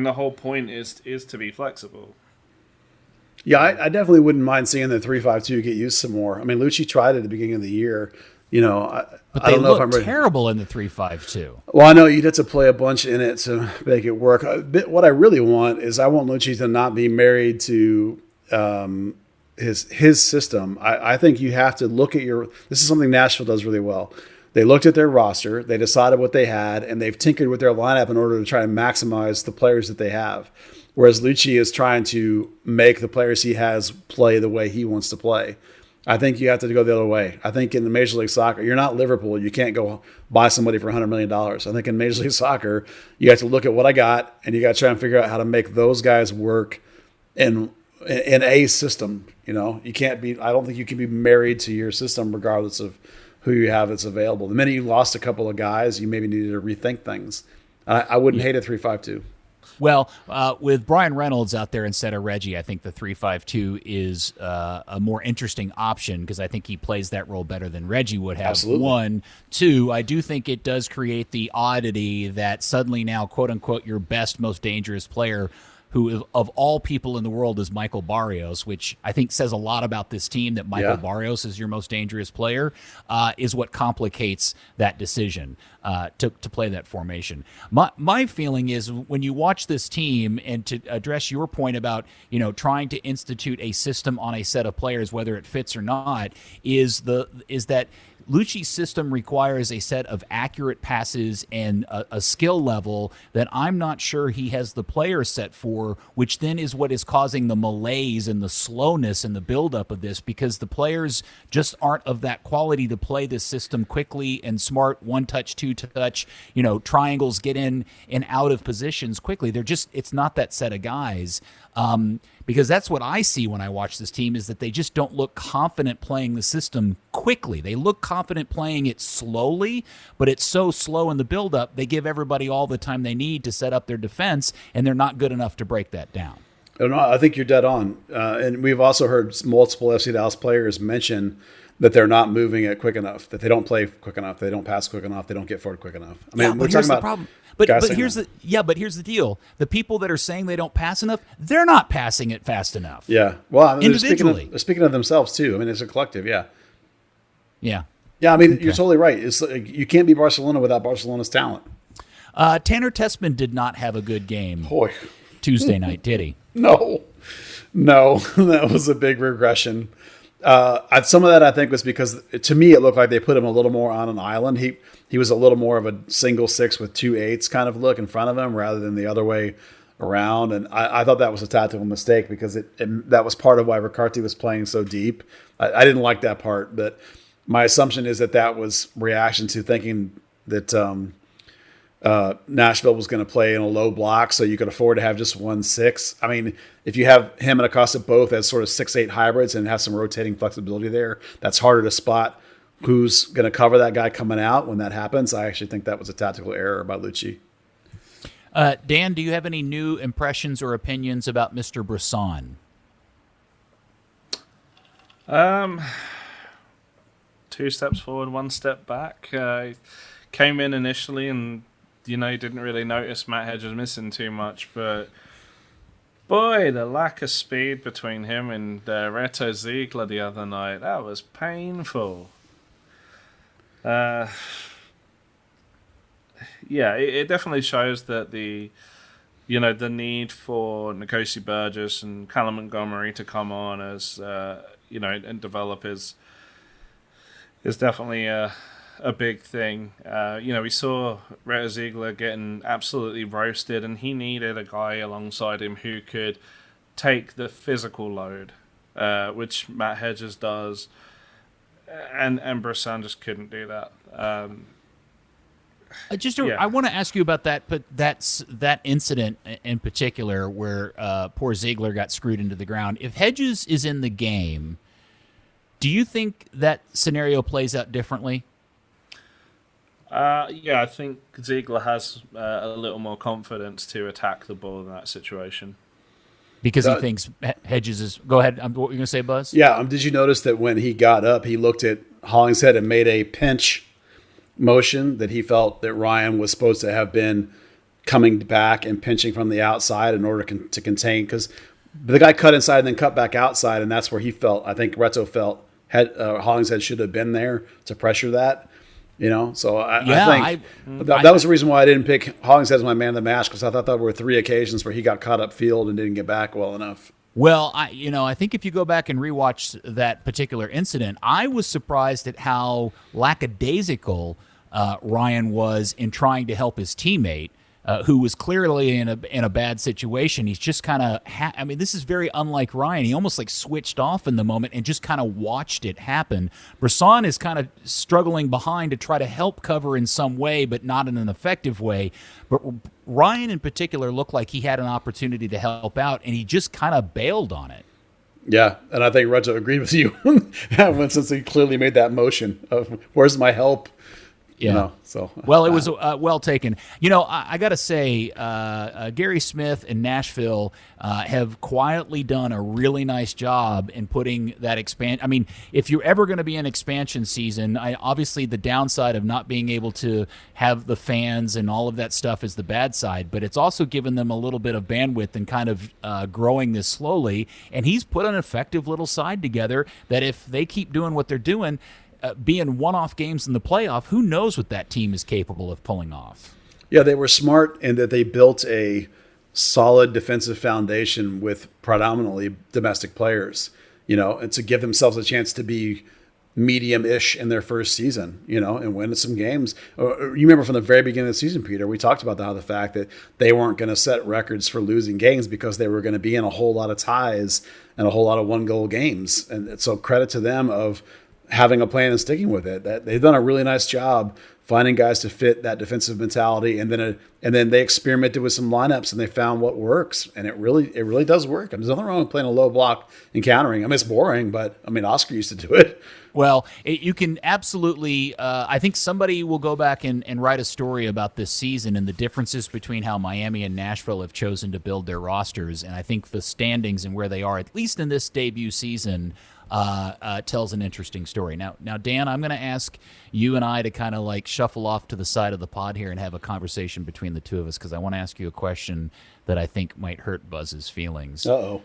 the whole point is to be flexible. Yeah, I definitely wouldn't mind seeing the 3-5-2 get used some more. I mean, Luchi tried it at the beginning of the year. But they look terrible in the 3-5-2. Well, I know you'd have to play a bunch in it to make it work. What I really want is I want Luchi to not be married to his system. I think you have to look at this is something Nashville does really well. They looked at their roster, they decided what they had, and they've tinkered with their lineup in order to try and maximize the players that they have. Whereas Luchi is trying to make the players he has play the way he wants to play. I think you have to go the other way. I think in the Major League Soccer, you're not Liverpool. You can't go buy somebody for $100 million. I think in Major League Soccer, you have to look at what I got, and you got to try and figure out how to make those guys work in a system. You can't be. I don't think you can be married to your system regardless of who you have that's available. The minute you lost a couple of guys, you maybe needed to rethink things. I wouldn't hate a 3-5-2. Well, with Brian Reynolds out there instead of Reggie, I think the 3-5-2 is a more interesting option because I think he plays that role better than Reggie would have. Absolutely. 1, 2, I do think it does create the oddity that suddenly now, quote unquote, your best, most dangerous player, who of all people in the world is Michael Barrios, which I think says a lot about this team, that Michael Barrios is your most dangerous player, is what complicates that decision to play that formation. My feeling is when you watch this team, and to address your point about trying to institute a system on a set of players, whether it fits or not, is that Luchi's system requires a set of accurate passes and a skill level that I'm not sure he has the player set for, which then is what is causing the malaise and the slowness and the buildup of this, because the players just aren't of that quality to play this system quickly and smart, one touch, two touch, triangles, get in and out of positions quickly. It's not that set of guys. Because that's what I see when I watch this team, is that they just don't look confident playing the system quickly. They look confident playing it slowly, but it's so slow in the buildup, they give everybody all the time they need to set up their defense, and they're not good enough to break that down. No, I think you're dead on. And we've also heard multiple FC Dallas players mention that they're not moving it quick enough, that they don't play quick enough, they don't pass quick enough, they don't get forward quick enough. I mean, we're talking about problem. But here's the deal. The people that are saying they don't pass enough, they're not passing it fast enough. Yeah. Well, I mean, individually. they're speaking of themselves too. I mean, it's a collective. Yeah. Yeah. Yeah. I mean, You're totally right. It's like, you can't be Barcelona without Barcelona's talent. Tanner Tessmann did not have a good game Boy. Tuesday night, did he? No, that was a big regression. Some of that I think was because to me it looked like they put him a little more on an island. He was a little more of a single 6 with 2 8s kind of look in front of him rather than the other way around. And I thought that was a tactical mistake because that was part of why Riccardi was playing so deep. I didn't like that part, but my assumption is that was reaction to thinking that Nashville was going to play in a low block, so you could afford to have just 1 6. I mean, if you have him and Acosta both as sort of 6-8 hybrids and have some rotating flexibility there, that's harder to spot who's going to cover that guy coming out when that happens. I actually think that was a tactical error by Luchi. Dan, do you have any new impressions or opinions about Mr. Brisson? 2 steps forward, 1 step back. Came in initially and didn't really notice Matt Hedges missing too much, but boy, the lack of speed between him and Reto Ziegler the other night, that was painful. It definitely shows that the need for Nkosi Burgess and Callum Montgomery to come on as and develop is definitely a big thing. We saw Rhett Ziegler getting absolutely roasted, and he needed a guy alongside him who could take the physical load, which Matt Hedges does, and Brisson just couldn't do that. I want to ask you about that, but that incident in particular where poor Ziegler got screwed into the ground. If Hedges is in the game, do you think that scenario plays out differently? I think Ziegler has a little more confidence to attack the ball in that situation. Because he thinks Hedges is... Go ahead. What were you going to say, Buzz? Yeah. Did you notice that when he got up, he looked at Hollingshead and made a pinch motion that he felt that Ryan was supposed to have been coming back and pinching from the outside in order to contain, because the guy cut inside and then cut back outside, and that's where he felt, I think Retzo felt Hollingshead should have been there to pressure that, so I think that was the reason why I didn't pick Hollingshead as my man of the match, because I thought there were 3 occasions where he got caught upfield and didn't get back well enough. Well, I think if you go back and rewatch that particular incident, I was surprised at how lackadaisical Ryan was in trying to help his teammate, who was clearly in a bad situation. He's just kind of, this is very unlike Ryan. He almost like switched off in the moment and just kind of watched it happen. Brisson is kind of struggling behind to try to help cover in some way, but not in an effective way. But Ryan in particular looked like he had an opportunity to help out, and he just kind of bailed on it. Yeah, and I think Retzo agreed with you since he clearly made that motion of, where's my help? Yeah. Well, it was well taken. I got to say, Gary Smith and Nashville have quietly done a really nice job in putting that expansion. If you're ever going to be in expansion season, obviously the downside of not being able to have the fans and all of that stuff is the bad side, but it's also given them a little bit of bandwidth and kind of growing this slowly. And he's put an effective little side together that if they keep doing what they're doing, being one-off games in the playoff, who knows what that team is capable of pulling off. Yeah, they were smart in that they built a solid defensive foundation with predominantly domestic players, and to give themselves a chance to be medium-ish in their first season, and win some games. You remember from the very beginning of the season, Peter, we talked about the fact that they weren't going to set records for losing games because they were going to be in a whole lot of ties and a whole lot of one-goal games. And so credit to them of having a plan and sticking with it. That they've done a really nice job finding guys to fit that defensive mentality, and then they experimented with some lineups and they found what works, and it really does work. There's nothing wrong with playing a low block and countering. It's boring, but Oscar used to do it. Well, you can absolutely. I think somebody will go back and write a story about this season and the differences between how Miami and Nashville have chosen to build their rosters, and I think the standings and where they are, at least in this debut season, tells an interesting story. Now, Dan, I'm going to ask you and I to kind of like shuffle off to the side of the pod here and have a conversation between the two of us, because I want to ask you a question that I think might hurt Buzz's feelings. Uh-oh.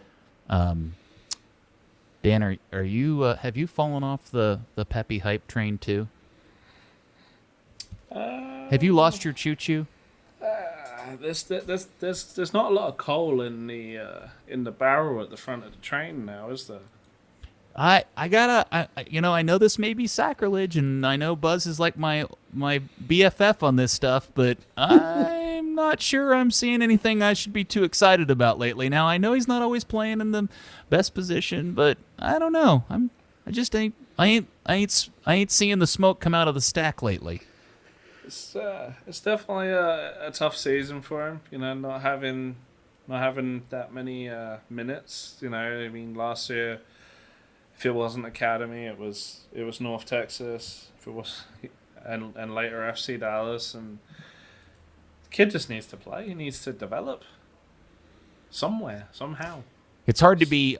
Dan, are you have you fallen off the Pepe hype train too? Have you lost your choo-choo? There's not a lot of coal in the barrel at the front of the train now, is there? I know this may be sacrilege, and I know Buzz is like my BFF on this stuff, but I'm not sure I'm seeing anything I should be too excited about lately. Now, I know he's not always playing in the best position, but I don't know. I ain't seeing the smoke come out of the stack lately. It's definitely a tough season for him. Not having that many minutes. Last year, if it wasn't Academy, it was North Texas. If it was, and later FC Dallas, and the kid just needs to play. He needs to develop somewhere, somehow. It's hard to be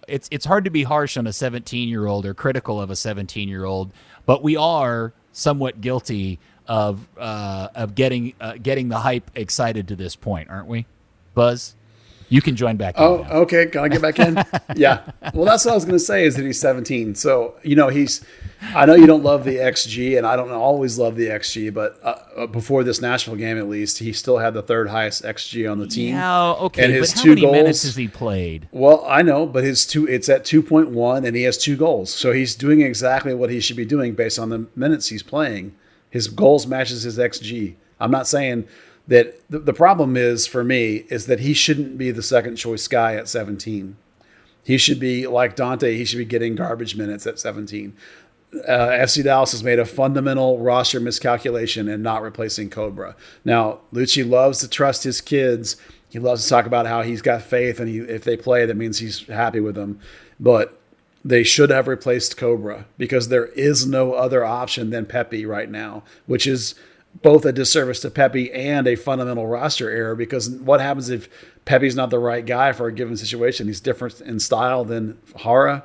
harsh on a 17-year-old or critical of a 17-year-old, but we are somewhat guilty of getting the hype excited to this point, aren't we, Buzz? You can join back in Oh, now. okay. Can I get back in? Yeah. Well, that's what I was going to say is that he's 17. So, I know you don't love the XG, and I don't always love the XG, but before this Nashville game, at least, he still had the third highest XG on the team. Yeah, okay. And his but how two many goals, minutes has he played? Well, I know, but it's at 2.1, and he has 2 goals. So he's doing exactly what he should be doing based on the minutes he's playing. His goals matches his XG. I'm not saying that the problem is for me is that he shouldn't be the second choice guy at 17. He should be like Dante. He should be getting garbage minutes at 17. FC Dallas has made a fundamental roster miscalculation in not replacing Cobra. Now, Luchi loves to trust his kids. He loves to talk about how he's got faith, and if they play, that means he's happy with them. But they should have replaced Cobra because there is no other option than Pepe right now, which is both a disservice to Pepe and a fundamental roster error, because what happens if Pepe's not the right guy for a given situation? He's different in style than Jara.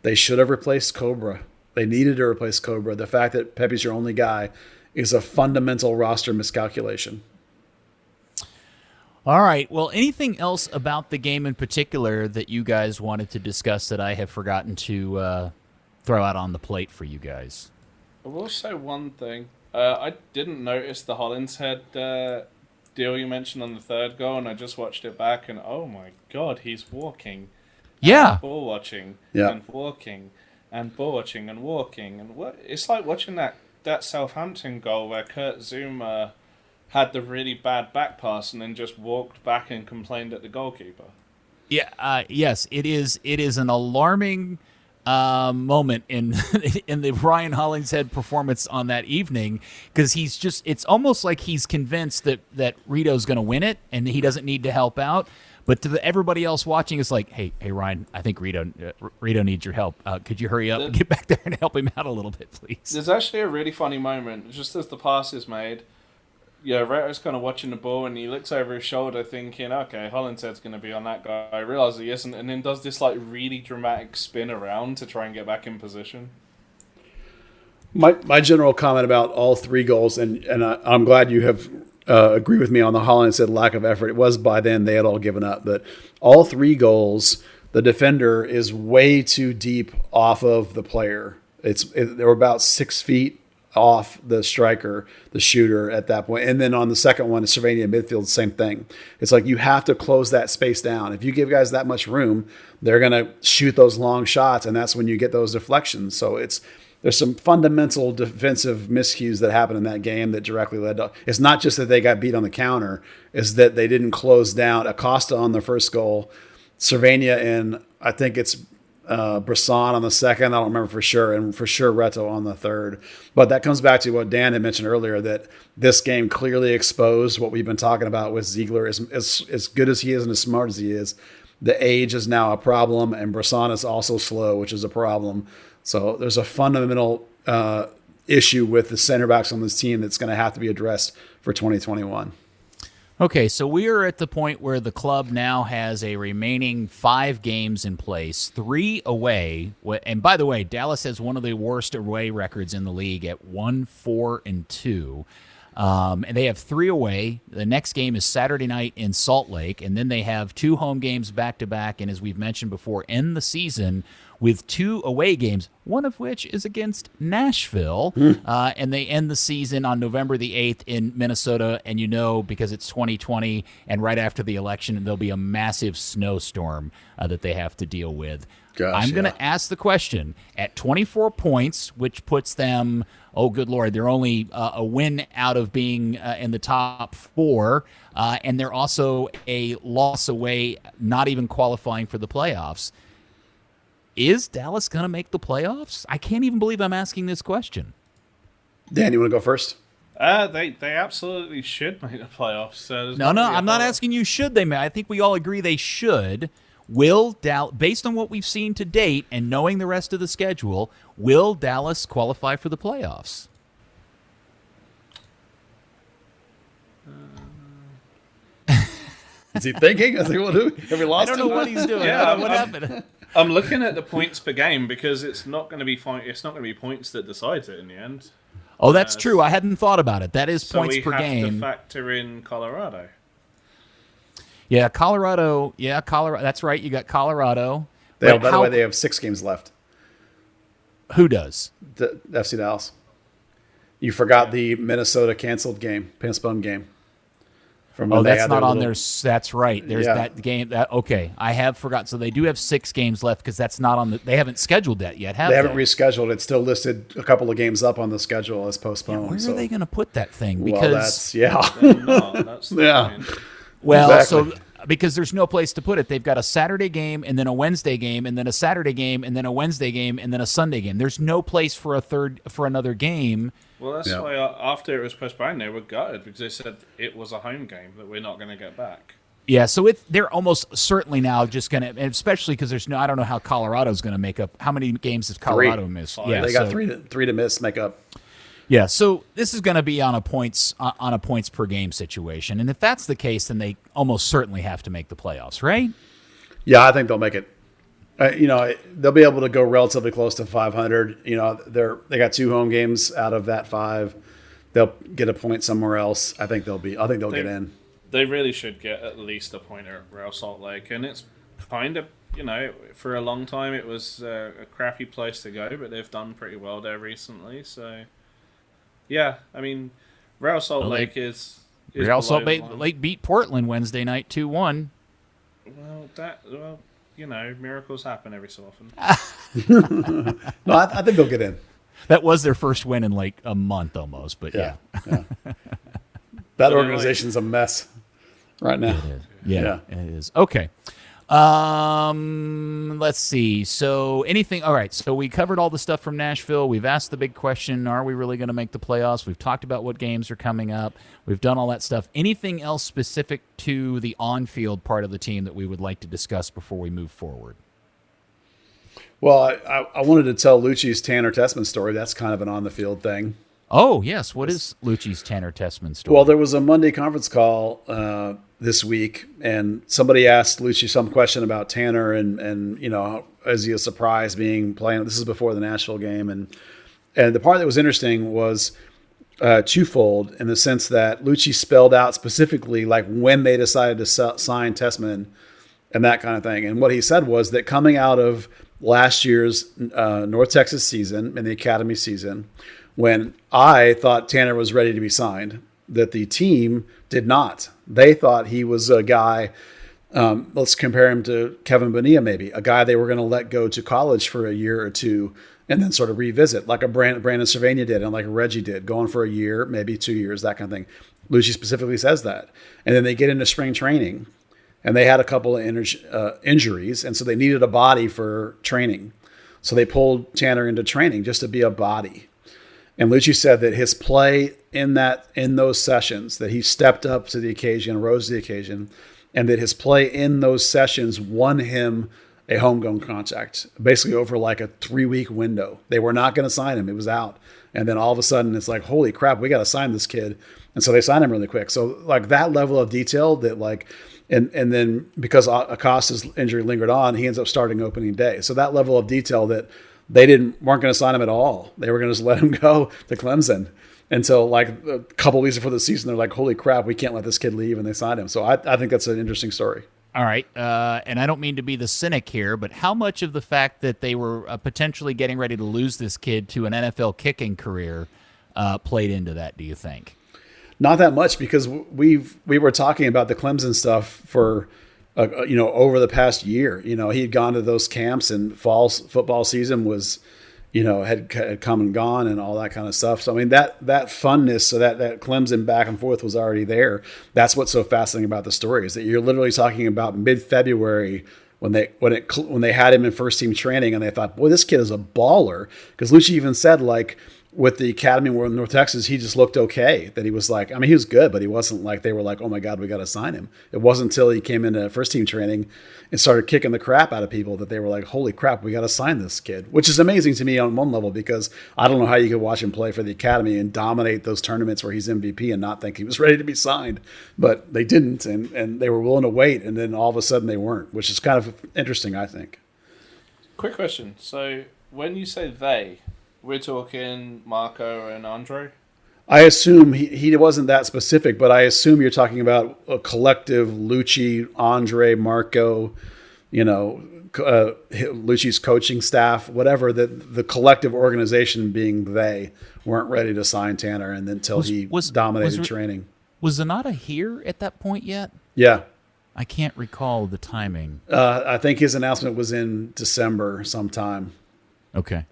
They should have replaced Cobra. They needed to replace Cobra. The fact that Pepe's your only guy is a fundamental roster miscalculation. All right. Well, anything else about the game in particular that you guys wanted to discuss that I have forgotten to throw out on the plate for you guys? I will say one thing. I didn't notice the Hollinshead deal you mentioned on the third goal, and I just watched it back, and oh my god, he's walking. Yeah. Ball watching. Yeah. And walking. And ball watching and walking. And it's like watching that Southampton goal where Kurt Zouma had the really bad back pass and then just walked back and complained at the goalkeeper. Yeah. Yes, it is. It is an alarming moment in in the Ryan Hollingshead performance on that evening, because it's almost like he's convinced that Rito's going to win it and he doesn't need to help out. But to everybody else watching, it's like, hey Ryan, I think Rito needs your help. Could you hurry up and get back there and help him out a little bit, please? There's actually a really funny moment just as the pass is made. Rito's kind of watching the ball and he looks over his shoulder thinking, okay, Hollinshead's going to be on that guy. I realise he isn't, and then does this really dramatic spin around to try and get back in position. My general comment about all 3 goals, and I'm glad you have agree with me on the Hollinshead lack of effort. It was by then they had all given up, but all 3 goals, the defender is way too deep off of the player. They were about 6 feet off the striker, the shooter at that point. And then on the second one, the Slovenia midfield, same thing. It's like you have to close that space down. If you give guys that much room, they're going to shoot those long shots, and that's when you get those deflections. So there's some fundamental defensive miscues that happened in that game that directly led to. It's not just that they got beat on the counter; it's that they didn't close down. Acosta on the first goal, Cervania, and I think it's Brisson on the second. I don't remember for sure, and for sure Reto on the third. But that comes back to what Dan had mentioned earlier, that this game clearly exposed what we've been talking about with Ziegler. As good as he is and as smart as he is, the age is now a problem, and Brisson is also slow, which is a problem. So there's a fundamental issue with the center backs on this team that's going to have to be addressed for 2021. Okay, so we are at the point where the club now has a remaining 5 games in place, 3 away. And by the way, Dallas has one of the worst away records in the league at 1-4-2. And they have 3 away. The next game is Saturday night in Salt Lake, and then they have 2 home games back-to-back, and as we've mentioned before, end the season with 2 away games, one of which is against Nashville, and they end the season on November the 8th in Minnesota, and because it's 2020, and right after the election, there'll be a massive snowstorm that they have to deal with. I'm going to ask the question, at 24 points, which puts them, oh, good Lord, they're only a win out of being in the top 4, and they're also a loss away, not even qualifying for the playoffs. Is Dallas going to make the playoffs? I can't even believe I'm asking this question. Dan, you want to go first? They absolutely should make the playoffs. No, I'm not asking you should they make. I think we all agree they should. Based on what we've seen to date and knowing the rest of the schedule, will Dallas qualify for the playoffs? Is he thinking? Have we lost I don't know what he's doing. Yeah, I don't know what happened. I'm looking at the points per game because it's not going to be points that decides it in the end. Oh, that's true. I hadn't thought about it. That is So points per game. we have to factor in Colorado. Yeah, Colorado. Yeah, Colorado. That's right. You got Colorado. By But the way, they have 6 games left. who does? The FC Dallas. You forgot the Minnesota postponed game. From when Oh, they that's had not their on little- there. That's right. There's Yeah. that game. Okay, I have forgotten. So they do have 6 games left because that's not on the. They haven't scheduled that yet, have They they? haven't rescheduled. It's still listed a couple of games up on the schedule as postponed. Where so, are they going to put that thing? well, Because That's the Yeah. point. well, exactly. so because there's no place to put it. They've got a Saturday game and then a Wednesday game and then a Saturday game and then a Wednesday game and then a Sunday game. There's no place for another game. Well, that's Yeah. why after it was postponed, they were gutted because they said it was a home game that we're not going to get back. Yeah, so they're almost certainly now just going to, especially because I don't know how Colorado's going to make up. How many games has Colorado missed? Five. Yeah, they got so- three to miss, make up. Yeah, so this is going to be on a points per game situation, and if that's the case, then they almost certainly have to make the playoffs, right? Yeah, I think they'll make it. They'll be able to go relatively close to 500. They got 2 home games out of that 5. They'll get a point somewhere else. I think they'll get in. They really should get at least a point at Real Salt Lake, and it's kind of, for a long time it was a crappy place to go, but they've done pretty well there recently. So, yeah, I mean, Real Salt Lake is Real Salt below the line. Lake beat Portland Wednesday night 2-1. Well, miracles happen every so often. No, I think they'll get in. That was their first win in like a month almost, but yeah. That organization's a mess right now. Yeah, it is. Okay. Let's see. So all right. So we covered all the stuff from Nashville. We've asked the big question, are we really going to make the playoffs? We've talked about what games are coming up. We've done all that stuff. Anything else specific to the on-field part of the team that we would like to discuss before we move forward? Well, I wanted to tell Luchi's Tanner Tessmann story. That's kind of an on-the-field thing. Oh, yes. What is Luchi's Tanner Tessmann story? Well, there was a Monday conference call this week, and somebody asked Luchi some question about Tanner, and is he a surprise being playing? This is before the Nashville game, and the part that was interesting was twofold in the sense that Luchi spelled out specifically like when they decided to sign Tessmann and that kind of thing. And what he said was that coming out of last year's North Texas season and the academy season, when I thought Tanner was ready to be signed, that the team did not. They thought he was a guy, let's compare him to Kevin Bonilla maybe, a guy they were going to let go to college for a year or two and then sort of revisit, like a Brandon Cervania did and like a Reggie did, going for a year, maybe 2 years, that kind of thing. Luchi specifically says that. And then they get into spring training, and they had a couple of injuries, and so they needed a body for training. So they pulled Tanner into training just to be a body. And Luchi said that his play in those sessions, that he stepped up to the occasion, rose to the occasion, and that his play in those sessions won him a homegrown contract, basically over like a 3-week window. They were not going to sign him. It was out. And then all of a sudden it's like, holy crap, we got to sign this kid. And so they signed him really quick. So like that level of detail that like, and then because Acosta's injury lingered on, he ends up starting opening day. So that level of detail that they weren't going to sign him at all. They were going to just let him go to Clemson until like a couple weeks before the season. They're like, holy crap, we can't let this kid leave. And they signed him. So I think that's an interesting story. All right, and I don't mean to be the cynic here, but how much of the fact that they were potentially getting ready to lose this kid to an NFL kicking career played into that, do you think? Not that much, because we were talking about the Clemson stuff for over the past year. He had gone to those camps, and fall football season was had come and gone and all that kind of stuff. So I mean that funness, so that Clemson back and forth was already there. That's what's so fascinating about the story, is that you're literally talking about mid-February when they had him in first team training, and they thought, boy, this kid is a baller. Because Luchi even said, like, with the academy in North Texas, he just looked okay. That he was like, I mean, he was good, but he wasn't like, they were like, oh my God, we got to sign him. It wasn't until he came into first team training and started kicking the crap out of people that they were like, holy crap, we got to sign this kid. Which is amazing to me on one level, because I don't know how you could watch him play for the academy and dominate those tournaments where he's MVP and not think he was ready to be signed. But they didn't, and they were willing to wait, and then all of a sudden they weren't, which is kind of interesting, I think. Quick question. So when you say they, we're talking Marco and Andre? I assume he wasn't that specific, but I assume you're talking about a collective Luchi, Andre, Marco, Luchi's coaching staff, whatever, the collective organization being they weren't ready to sign Tanner and until he dominated training. Was Zanata here at that point yet? Yeah. I can't recall the timing. I think his announcement was in December sometime. Okay.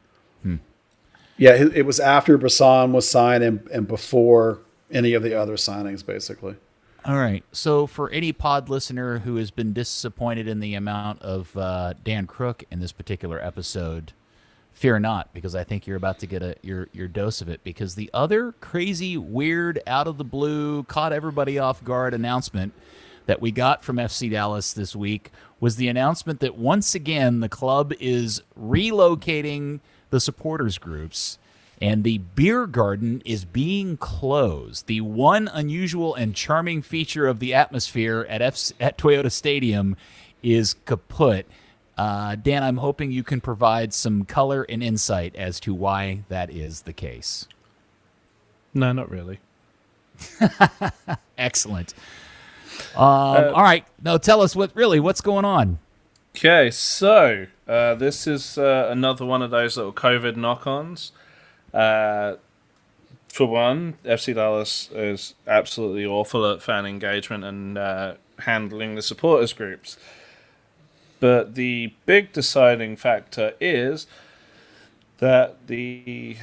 Yeah, it was after Brisson was signed and before any of the other signings, basically. All right. So for any pod listener who has been disappointed in the amount of Dan Crook in this particular episode, fear not, because I think you're about to get your dose of it. Because the other crazy, weird, out of the blue, caught everybody off guard announcement that we got from FC Dallas this week was the announcement that once again the club is relocating the supporters groups, and the beer garden is being closed. The one unusual and charming feature of the atmosphere at Toyota Stadium is kaput. Dan, I'm hoping you can provide some color and insight as to why that is the case. No, not really. Excellent. All right. Now tell us what's going on. Okay, so this is another one of those little COVID knock-ons. For one, FC Dallas is absolutely awful at fan engagement and handling the supporters groups. But the big deciding factor is that the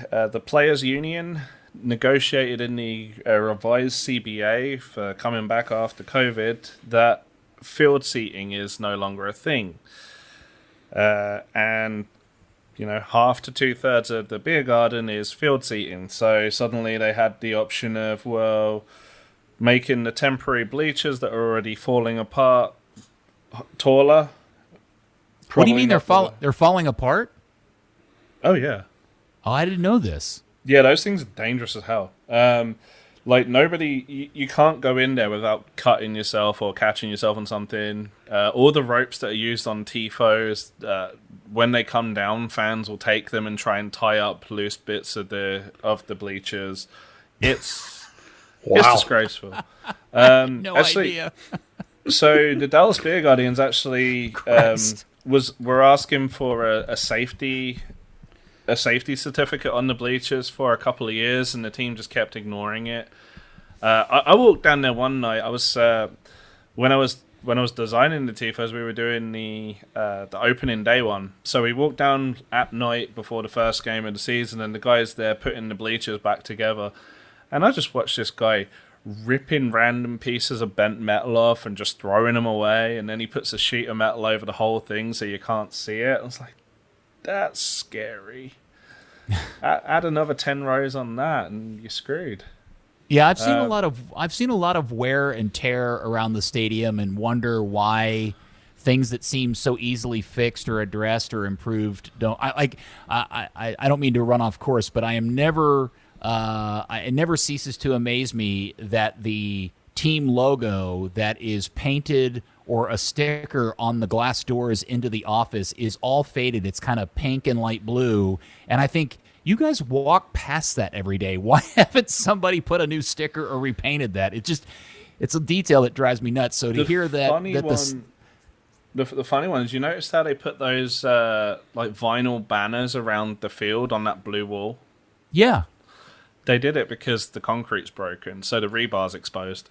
players' union negotiated in the revised CBA for coming back after COVID that field seating is no longer a thing. And, half to 2/3 of the beer garden is field seating. So suddenly they had the option of, making the temporary bleachers that are already falling apart taller. What do you mean they're falling apart? Oh, yeah. Oh, I didn't know this. Yeah, those things are dangerous as hell. You can't go in there without cutting yourself or catching yourself on something. All the ropes that are used on tifos, when they come down, fans will take them and try and tie up loose bits of the bleachers. It's disgraceful. No idea. So the Dallas Beer Guardians actually were asking for a safety certificate on the bleachers for a couple of years, and the team just kept ignoring it. I walked down there one night. I was when I was designing the tifos, we were doing the opening day one. So we walked down at night before the first game of the season, and the guys there putting the bleachers back together, and I just watched this guy ripping random pieces of bent metal off and just throwing them away, and then he puts a sheet of metal over the whole thing so you can't see it. I was like, that's scary. Add another 10 rows on that, and you're screwed. Yeah, I've seen a lot of wear and tear around the stadium, and wonder why things that seem so easily fixed or addressed or improved don't. I don't mean to run off course, but I am never. It never ceases to amaze me that the team logo that is painted or a sticker on the glass doors into the office is all faded. It's kind of pink and light blue. And I think you guys walk past that every day. Why haven't somebody put a new sticker or repainted that? It's a detail that drives me nuts. So to hear that, the funny one is, you notice how they put those vinyl banners around the field on that blue wall? Yeah. They did it because the concrete's broken, so the rebar's exposed.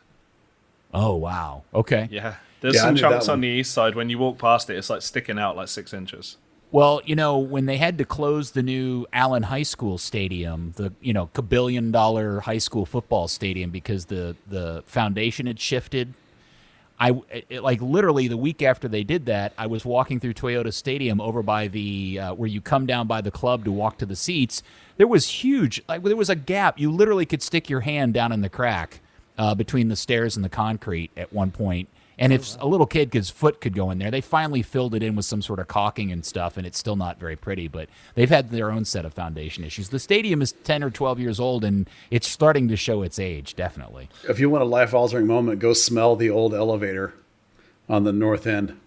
Oh, wow. Okay. Yeah. There's some chunks on the east side. When you walk past it, it's like sticking out like 6 inches. Well, when they had to close the new Allen High School stadium, the $1 billion high school football stadium, because the foundation had shifted, literally the week after they did that, I was walking through Toyota Stadium over by the where you come down by the club to walk to the seats. There was huge, there was a gap. You literally could stick your hand down in the crack between the stairs and the concrete at one point. And if a little kid's foot could go in there, they finally filled it in with some sort of caulking and stuff, and it's still not very pretty, but they've had their own set of foundation issues. The stadium is 10 or 12 years old, and it's starting to show its age, definitely. If you want a life-altering moment, go smell the old elevator on the north end.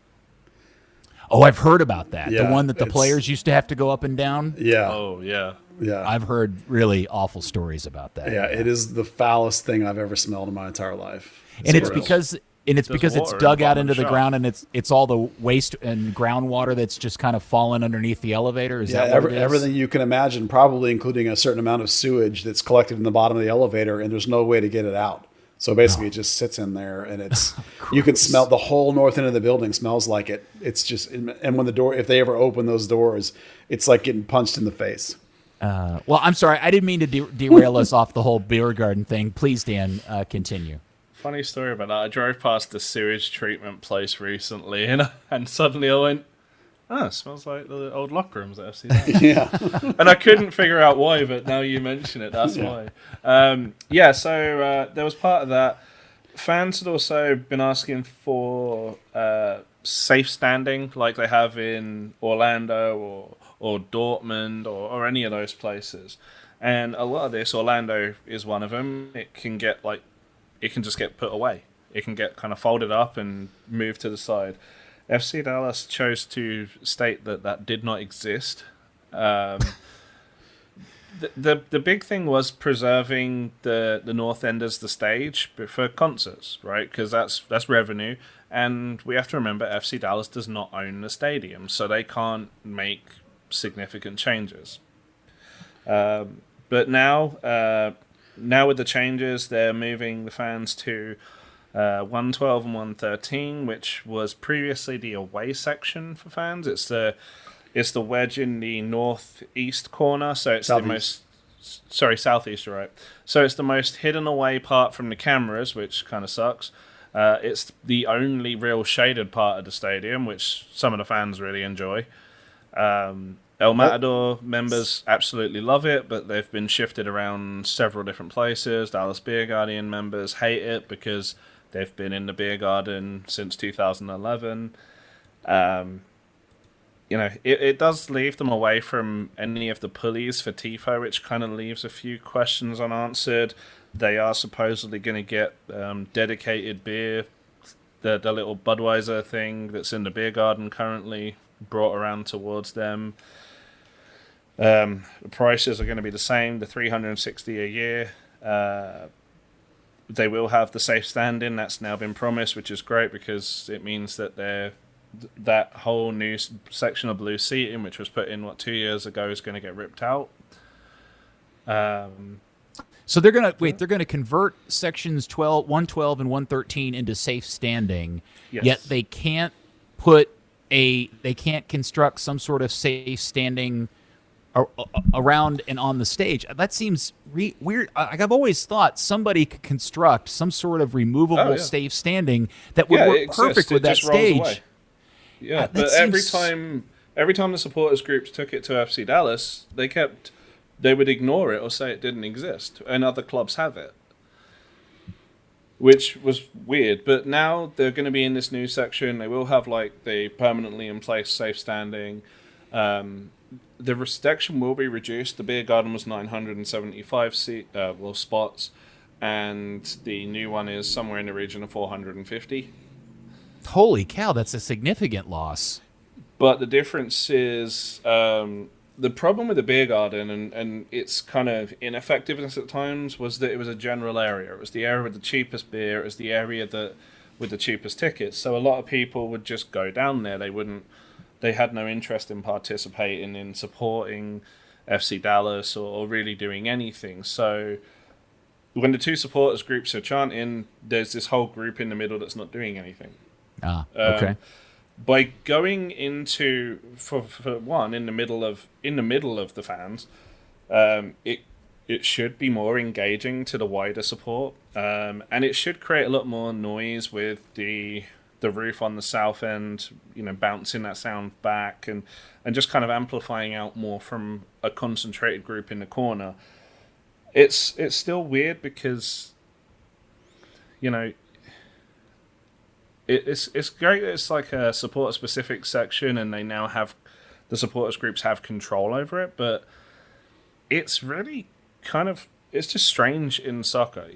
Oh, I've heard about that. Yeah, the one that the it's- players used to have to go up and down. Yeah. Oh yeah. Yeah. I've heard really awful stories about that. Yeah, it is the foulest thing I've ever smelled in my entire life. And it's gross. because it's There's because it's water in dug the out bottom into of the the shaft. ground, and it's all the waste and groundwater that's just kind of fallen underneath the elevator. Is Yeah, that what it is? everything you can imagine, probably including a certain amount of sewage that's collected in the bottom of the elevator, and there's no way to get it out. So basically, it just sits in there, and it's you can smell the whole north end of the building smells like it. It's just, and when the door, if they ever open those doors, it's like getting punched in the face. Well, I'm sorry, I didn't mean to derail us off the whole beer garden thing. Please, Dan, continue. Funny story about that. I drove past the sewage treatment place recently, and suddenly I went, "Oh, it smells like the old locker rooms at FC Dallas." Yeah, And I couldn't figure out why, but now you mention it, that's why. So there was part of that. Fans had also been asking for safe standing, like they have in Orlando or Dortmund or any of those places. And a lot of this, Orlando is one of them. It can just get put away. It can get kind of folded up and moved to the side. FC Dallas chose to state that did not exist. The big thing was preserving the north end as the stage for concerts, right? Because that's revenue, and we have to remember FC Dallas does not own the stadium, so they can't make significant changes. But now with the changes, they're moving the fans to 112 and 113, which was previously the away section for fans. It's the wedge in the northeast corner, so it's Southeast. Southeast, you're right. So it's the most hidden away part from the cameras, which kind of sucks. It's the only real shaded part of the stadium, which some of the fans really enjoy. El Matador members absolutely love it, but they've been shifted around several different places. Dallas Beer Guardian members hate it because they've been in the beer garden since 2011. It does leave them away from any of the pulleys for TIFO, which kind of leaves a few questions unanswered. They are supposedly going to get dedicated beer, the little Budweiser thing that's in the beer garden currently, brought around towards them. The prices are going to be the same, the $360 a year. They will have the safe standing. That's now been promised, which is great because it means that that whole new section of blue seating, which was put in 2 years ago, is going to get ripped out. So they're gonna convert sections 112 and 113 into safe standing. Yes. Yet they can't construct some sort of safe standing around and on the stage. That seems weird. I've always thought somebody could construct some sort of removable safe standing that would work perfect with that stage. Yeah, That but seems- every time the supporters groups took it to FC Dallas, they would ignore it or say it didn't exist, and other clubs have it, which was weird. But now they're going to be in this new section. They will have the permanently in place safe standing. The restriction will be reduced. The beer garden was 975 spots, and the new one is somewhere in the region of 450. Holy cow, that's a significant loss. But the difference is the problem with the beer garden and its kind of ineffectiveness at times was that it was a general area. It was the area with the cheapest beer. It was the area with the cheapest tickets. So a lot of people would just go down there. They had no interest in participating in supporting FC Dallas or really doing anything. So when the two supporters groups are chanting, there's this whole group in the middle that's not doing anything. Okay. By going into for one in the middle of the fans, it should be more engaging to the wider support, and it should create a lot more noise with the roof on the south end, bouncing that sound back and just kind of amplifying out more from a concentrated group in the corner. It's still weird because It's great that it's like a supporter-specific section and they now have the supporters groups have control over it, but it's really it's just strange in soccer.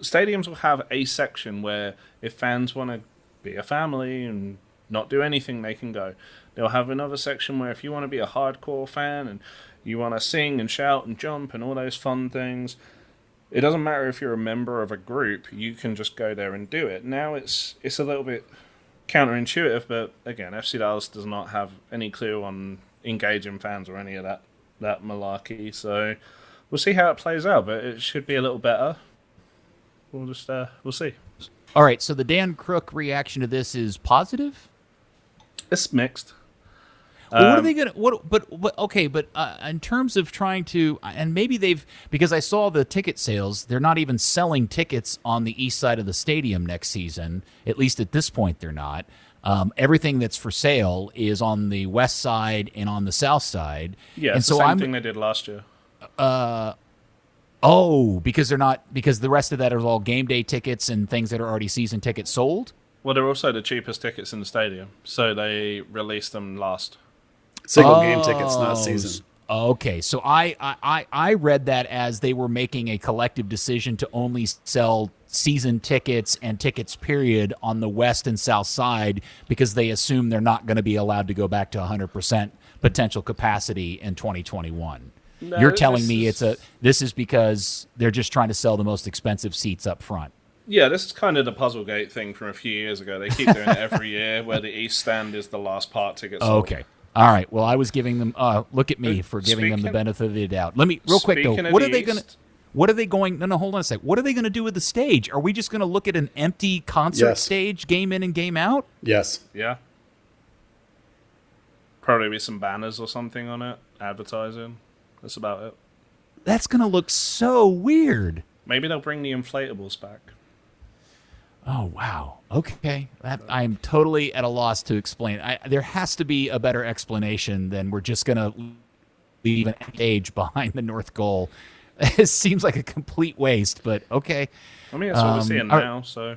Stadiums will have a section where if fans want to be a family and not do anything, they can go. They'll have another section where if you want to be a hardcore fan and you want to sing and shout and jump and all those fun things, it doesn't matter if you're a member of a group, you can just go there and do it. Now it's a little bit counterintuitive, but again, FC Dallas does not have any clue on engaging fans or any of that malarkey, so we'll see how it plays out, but it should be a little better. We'll see. All right, so the Dan Crook reaction to this is positive? It's mixed. Well, what are they gonna? But in terms of trying to, and maybe because I saw the ticket sales, they're not even selling tickets on the east side of the stadium next season. At least at this point, they're not. Everything that's for sale is on the west side and on the south side. Yeah, and it's so the same thing they did last year. Because the rest of that is all game day tickets and things that are already season tickets sold. Well, they're also the cheapest tickets in the stadium, so they released them last. Single game tickets, not season. Okay, so I read that as they were making a collective decision to only sell season tickets and tickets period on the west and south side because they assume they're not going to be allowed to go back to 100% potential capacity in 2021. No, You're telling me this is because they're just trying to sell the most expensive seats up front. Yeah, this is kind of the Puzzlegate thing from a few years ago. They keep doing it every year, where the East Stand is the last part to get sold. Okay. All right. Well, I was giving them. Look at me for giving them the benefit of the doubt. Let me real quick though. What are they going to? What are they going? No, hold on a sec. What are they going to do with the stage? Are we just going to look at an empty concert stage, game in and game out? Yes. Yeah. Probably be some banners or something on it, advertising. That's about it. That's going to look so weird. Maybe they'll bring the inflatables back. Oh, wow. Okay. I'm totally at a loss to explain. There has to be a better explanation than we're just going to leave an stage behind the north goal. It seems like a complete waste, but okay. I mean, that's what we're seeing now, so...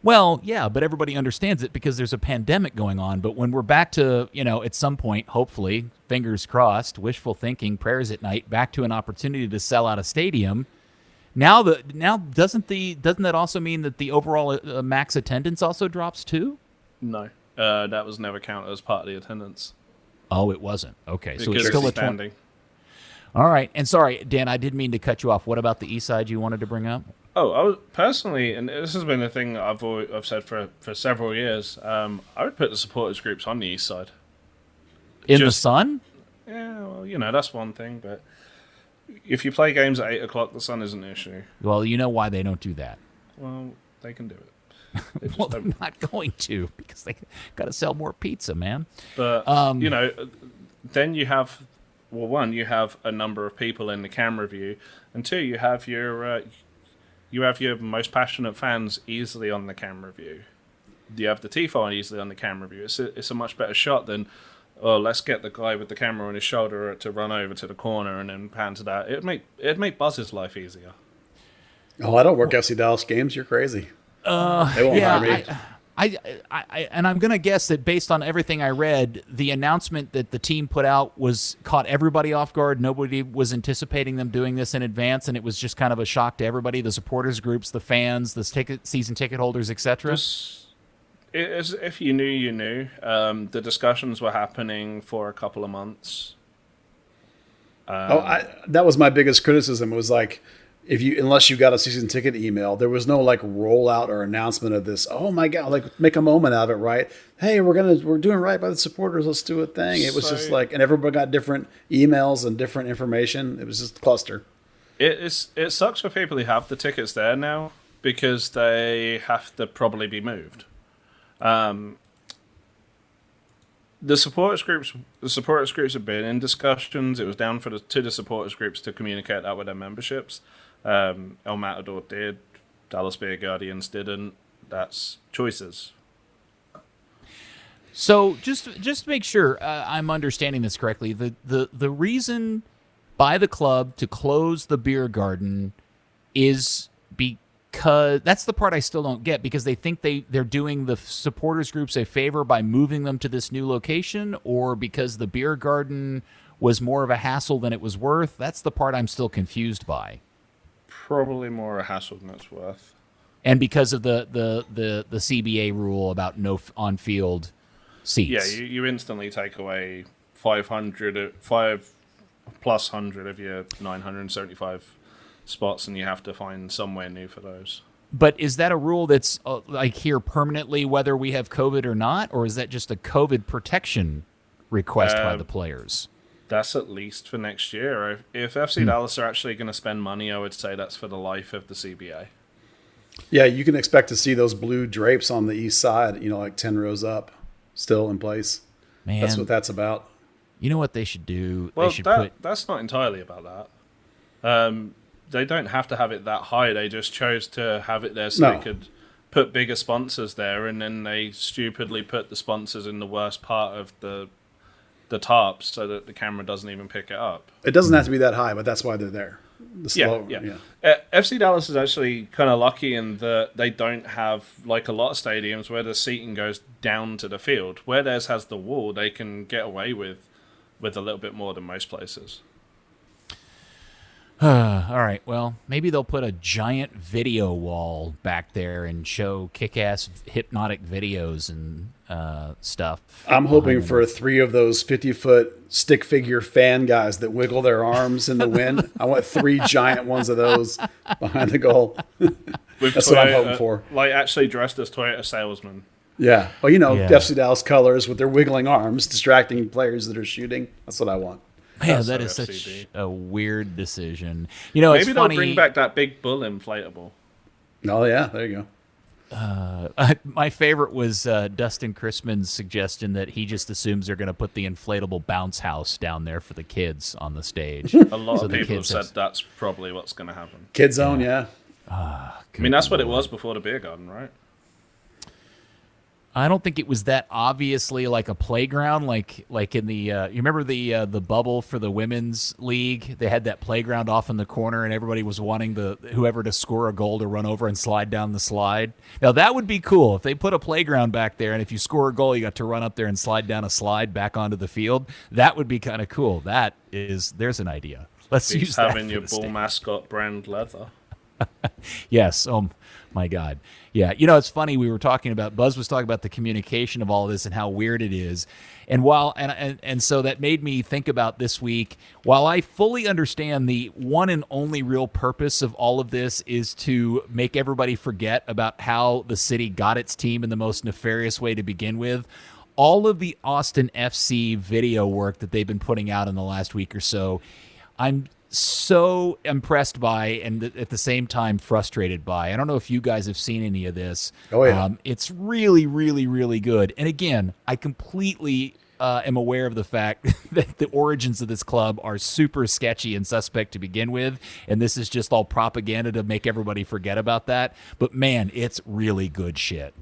Well, yeah, but everybody understands it because there's a pandemic going on. But when we're back to, at some point, hopefully, fingers crossed, wishful thinking, prayers at night, back to an opportunity to sell out a stadium. Now doesn't that also mean that the overall max attendance also drops too? No, that was never counted as part of the attendance. Oh, it wasn't. Okay, so because it's still expanding. All right, and sorry, Dan, I didn't mean to cut you off. What about the east side you wanted to bring up? Oh, I was personally, and this has been a thing I've said for several years. I would put the supporters groups on the east side. The sun? Yeah, well, that's one thing, but if you play games at 8:00, the sun isn't an issue. Well, you know why they don't do that. Well, they can do it. Well, they're not going to because they got to sell more pizza, man. But then you have, well, one, you have a number of people in the camera view, and two, you have your most passionate fans easily on the camera view. You have the Tifo easily on the camera view. It's a much better shot than, let's get the guy with the camera on his shoulder to run over to the corner and then pan to that. It'd make Buzz's life easier. Oh, I don't work FC Dallas games. You're crazy. They won't hire me. And I'm going to guess that based on everything I read, the announcement that the team put out caught everybody off guard. Nobody was anticipating them doing this in advance, and it was just kind of a shock to everybody, the supporters groups, the fans, the season ticket holders, etc. If you knew, you knew. The discussions were happening for a couple of months. That was my biggest criticism. It was like, unless you got a season ticket email, there was no like rollout or announcement of this. Oh my God, like make a moment out of it, right? Hey, we're doing right by the supporters. Let's do a thing. It was just like, and everybody got different emails and different information. It was just a cluster. It sucks for people who have the tickets there now because they have to probably be moved. The supporters groups have been in discussions. It was down to the supporters groups to communicate that with their memberships. El Matador did. Dallas Beer Guardians didn't. That's choices. So just to make sure I'm understanding this correctly, the reason by the club to close the beer garden is because that's the part I still don't get, because they think they're doing the supporters groups a favor by moving them to this new location, or because the beer garden was more of a hassle than it was worth. That's the part I'm still confused by. Probably more a hassle than it's worth. And because of the CBA rule about no on-field seats. Yeah, you instantly take away 500 of your 975 spots, and you have to find somewhere new for those. But is that a rule that's like here permanently, whether we have COVID or not, or is that just a COVID protection request by the players? That's at least for next year. If FC Dallas are actually going to spend money, I would say that's for the life of the CBA. Yeah, you can expect to see those blue drapes on the east side, like 10 rows up, still in place. Man, that's what that's about. You know what they should do? Well, they should that's not entirely about that. They don't have to have it that high. They just chose to have it there so they could put bigger sponsors there, and then they stupidly put the sponsors in the worst part of the tarps so that the camera doesn't even pick it up. It doesn't have to be that high, but that's why they're there. Yeah. FC Dallas is actually kind of lucky in that they don't have, like a lot of stadiums, where the seating goes down to the field. Where theirs has the wall, they can get away with a little bit more than most places. All right, well, maybe they'll put a giant video wall back there and show kick-ass hypnotic videos and stuff. I'm hoping for 3 of those 50-foot stick figure fan guys that wiggle their arms in the wind. I want 3 giant ones of those behind the goal. That's what I'm hoping for. Like actually dressed as Toyota salesmen. Yeah. Well, FC Dallas colors with their wiggling arms, distracting players that are shooting. That's what I want. Man, that is such a weird decision. Maybe it's they'll funny. bring back that big bull inflatable. Oh, yeah. There you go. My favorite was Dustin Chrisman's suggestion that he just assumes they're going to put the inflatable bounce house down there for the kids on the stage. A lot of people have said that's probably what's going to happen. Kid zone, yeah. I mean, that's what it was before the beer garden, right? I don't think it was that obviously like a playground, like in the you remember the bubble for the women's league? They had that playground off in the corner, and everybody was wanting whoever to score a goal to run over and slide down the slide. Now that would be cool if they put a playground back there, and if you score a goal, you got to run up there and slide down a slide back onto the field. That would be kind of cool. There's an idea. Let's use that. Having your bull mascot brand leather. Yes. Oh my God. Yeah. It's funny. Buzz was talking about the communication of all of this and how weird it is. And so that made me think about this week. While I fully understand the one and only real purpose of all of this is to make everybody forget about how the city got its team in the most nefarious way to begin with, all of the Austin FC video work that they've been putting out in the last week or so, I'm so impressed by and at the same time frustrated by. I don't know if you guys have seen any of this. Oh, yeah. It's really, really, really good. And again, I completely am aware of the fact that the origins of this club are super sketchy and suspect to begin with, and this is just all propaganda to make everybody forget about that. But man, it's really good shit.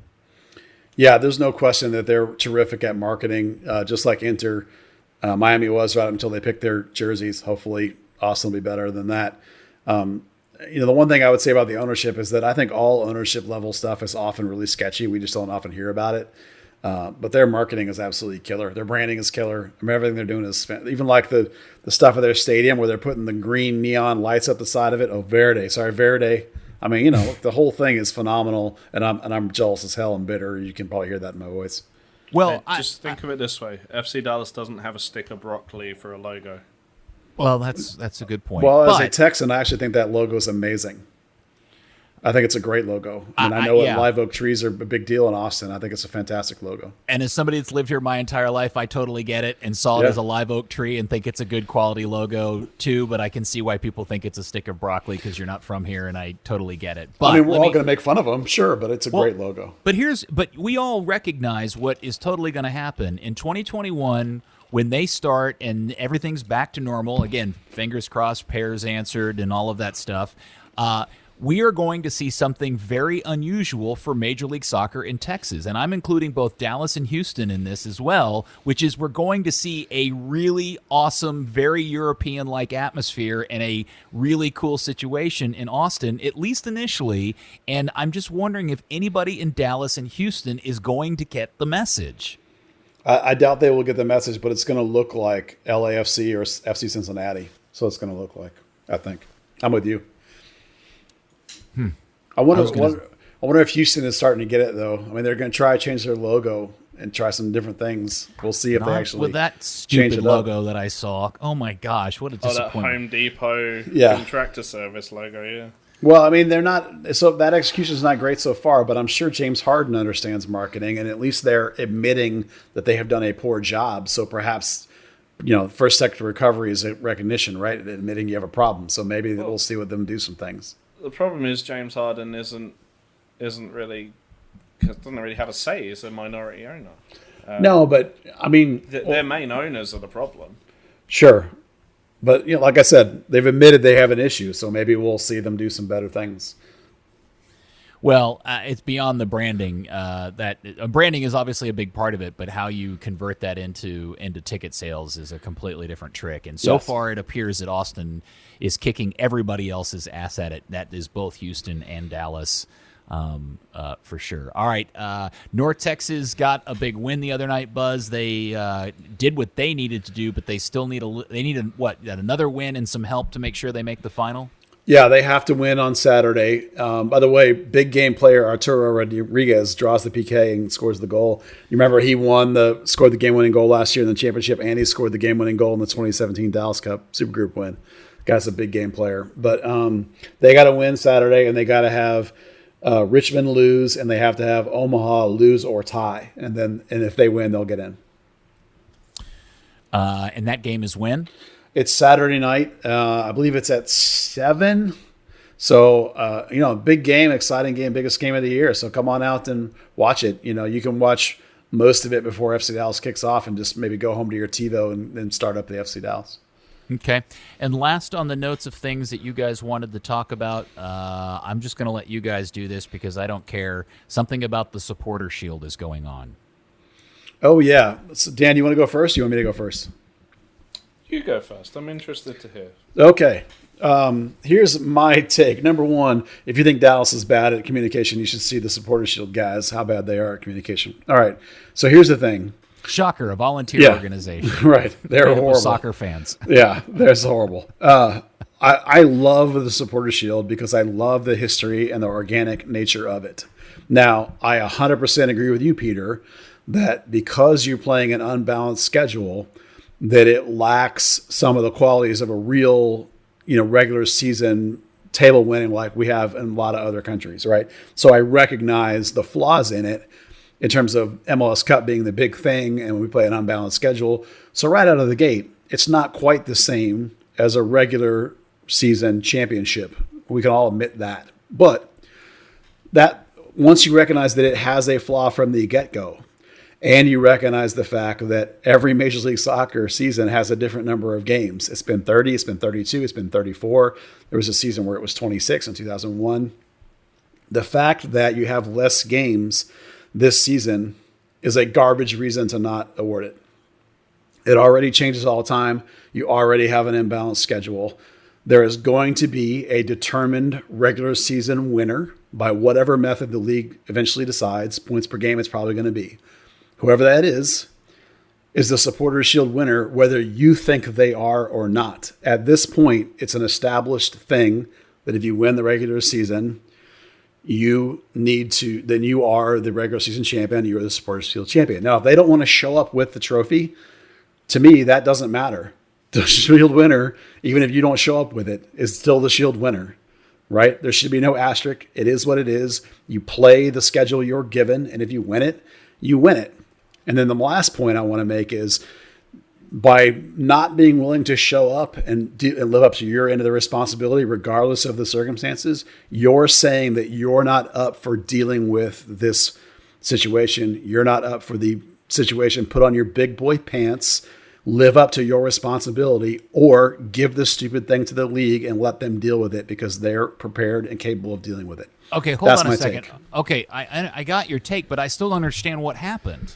Yeah, there's no question that they're terrific at marketing, just like Inter. Miami was right until they picked their jerseys. Hopefully Austin will be better than that. The one thing I would say about the ownership is that I think all ownership level stuff is often really sketchy. We just don't often hear about it. But their marketing is absolutely killer. Their branding is killer. I mean, everything they're doing is even like the stuff at their stadium where they're putting the green neon lights up the side of it. Oh, Verde. I mean, the whole thing is phenomenal, and I'm jealous as hell and bitter. You can probably hear that in my voice. Well, just think of it this way: FC Dallas doesn't have a stick of broccoli for a logo. Well, that's a good point. Well, as a Texan, I actually think that logo is amazing. I think it's a great logo. I know live oak trees are a big deal in Austin. I think it's a fantastic logo. And as somebody that's lived here my entire life, I totally get it and saw it as a live oak tree and think it's a good quality logo too, but I can see why people think it's a stick of broccoli because you're not from here, and I totally get it. But I mean, we're all going to make fun of them, sure, but it's a great logo. But we all recognize what is totally going to happen. In 2021, when they start and everything's back to normal, again, fingers crossed, prayers answered, and all of that stuff, we are going to see something very unusual for Major League Soccer in Texas. And I'm including both Dallas and Houston in this as well, which is we're going to see a really awesome, very European-like atmosphere and a really cool situation in Austin, at least initially. And I'm just wondering if anybody in Dallas and Houston is going to get the message. I doubt they will get the message, but it's going to look like LAFC or FC Cincinnati. So it's going to look like, I think. I'm with you. I wonder I wonder if Houston is starting to get it, though. I mean, they're going to try to change their logo and try some different things. We'll see if they actually with that change stupid it logo that I saw. Oh my gosh, what a Oh, that disappointment! Home Depot Yeah. contractor service logo, yeah. Well, I mean, they're not. So that execution is not great so far, but I'm sure James Harden understands marketing, and at least they're admitting that they have done a poor job. So perhaps, first sector recovery is a recognition, right? Admitting you have a problem. So maybe we'll see with them do some things. The problem is James Harden doesn't really have a say. He's a minority owner. No, but I mean, Their main owners are the problem. sure. But like I said, they've admitted they have an issue, so maybe we'll see them do some better things. Well, it's beyond the branding. Branding is obviously a big part of it, but how you convert that into ticket sales is a completely different trick. And so far, it appears that Austin is kicking everybody else's ass at it. That is both Houston and Dallas, for sure. All right, North Texas got a big win the other night. Buzz, they did what they needed to do, but they still need another win and some help to make sure they make the final. Yeah, they have to win on Saturday. By the way, big game player Arturo Rodriguez draws the PK and scores the goal. You remember he scored the game-winning goal last year in the championship, and he scored the game-winning goal in the 2017 Dallas Cup Supergroup win. Guy's a big game player. But they got to win Saturday, and they got to have Richmond lose, and they have to have Omaha lose or tie. And if they win, they'll get in. And that game is when? It's Saturday night. I believe it's at 7. So, big game, exciting game, biggest game of the year. So come on out and watch it. You can watch most of it before FC Dallas kicks off and just maybe go home to your TiVo and then start up the FC Dallas. Okay. And last on the notes of things that you guys wanted to talk about, I'm just going to let you guys do this because I don't care. Something about the supporter shield is going on. Oh, yeah. So, Dan, you want to go first? Or you want me to go first? You go first. I'm interested to hear. Okay. Here's my take. Number one, if you think Dallas is bad at communication, you should see the Supporter Shield guys, how bad they are at communication. All right. So here's the thing. Shocker, a volunteer organization. Right. They're horrible. Soccer fans. Yeah, they're horrible. I love the Supporter Shield because I love the history and the organic nature of it. Now, I 100% agree with you, Peter, that because you're playing an unbalanced schedule, that it lacks some of the qualities of a real, regular season table winning like we have in a lot of other countries, right? So I recognize the flaws in it in terms of MLS Cup being the big thing and we play an unbalanced schedule. So right out of the gate, it's not quite the same as a regular season championship. We can all admit that. But that once you recognize that it has a flaw from the get-go, and you recognize the fact that every Major League Soccer season has a different number of games. It's been 30, it's been 32, it's been 34. There was a season where it was 26 in 2001. The fact that you have less games this season is a garbage reason to not award it. It already changes all the time. You already have an imbalanced schedule. There is going to be a determined regular season winner by whatever method the league eventually decides. Points per game it's probably going to be. Whoever that is the Supporters Shield winner, whether you think they are or not. At this point, it's an established thing that if you win the regular season, then you are the regular season champion, you're the Supporters Shield champion. Now, if they don't want to show up with the trophy, to me, that doesn't matter. The Shield winner, even if you don't show up with it, is still the Shield winner, right? There should be no asterisk. It is what it is. You play the schedule you're given, and if you win it, you win it. And then the last point I want to make is by not being willing to show up and live up to your end of the responsibility, regardless of the circumstances, you're saying that you're not up for dealing with this situation. You're not up for the situation. Put on your big boy pants, live up to your responsibility, or give the stupid thing to the league and let them deal with it because they're prepared and capable of dealing with it. Okay, hold That's on a my second. take. Okay, I got your take, but I still don't understand what happened.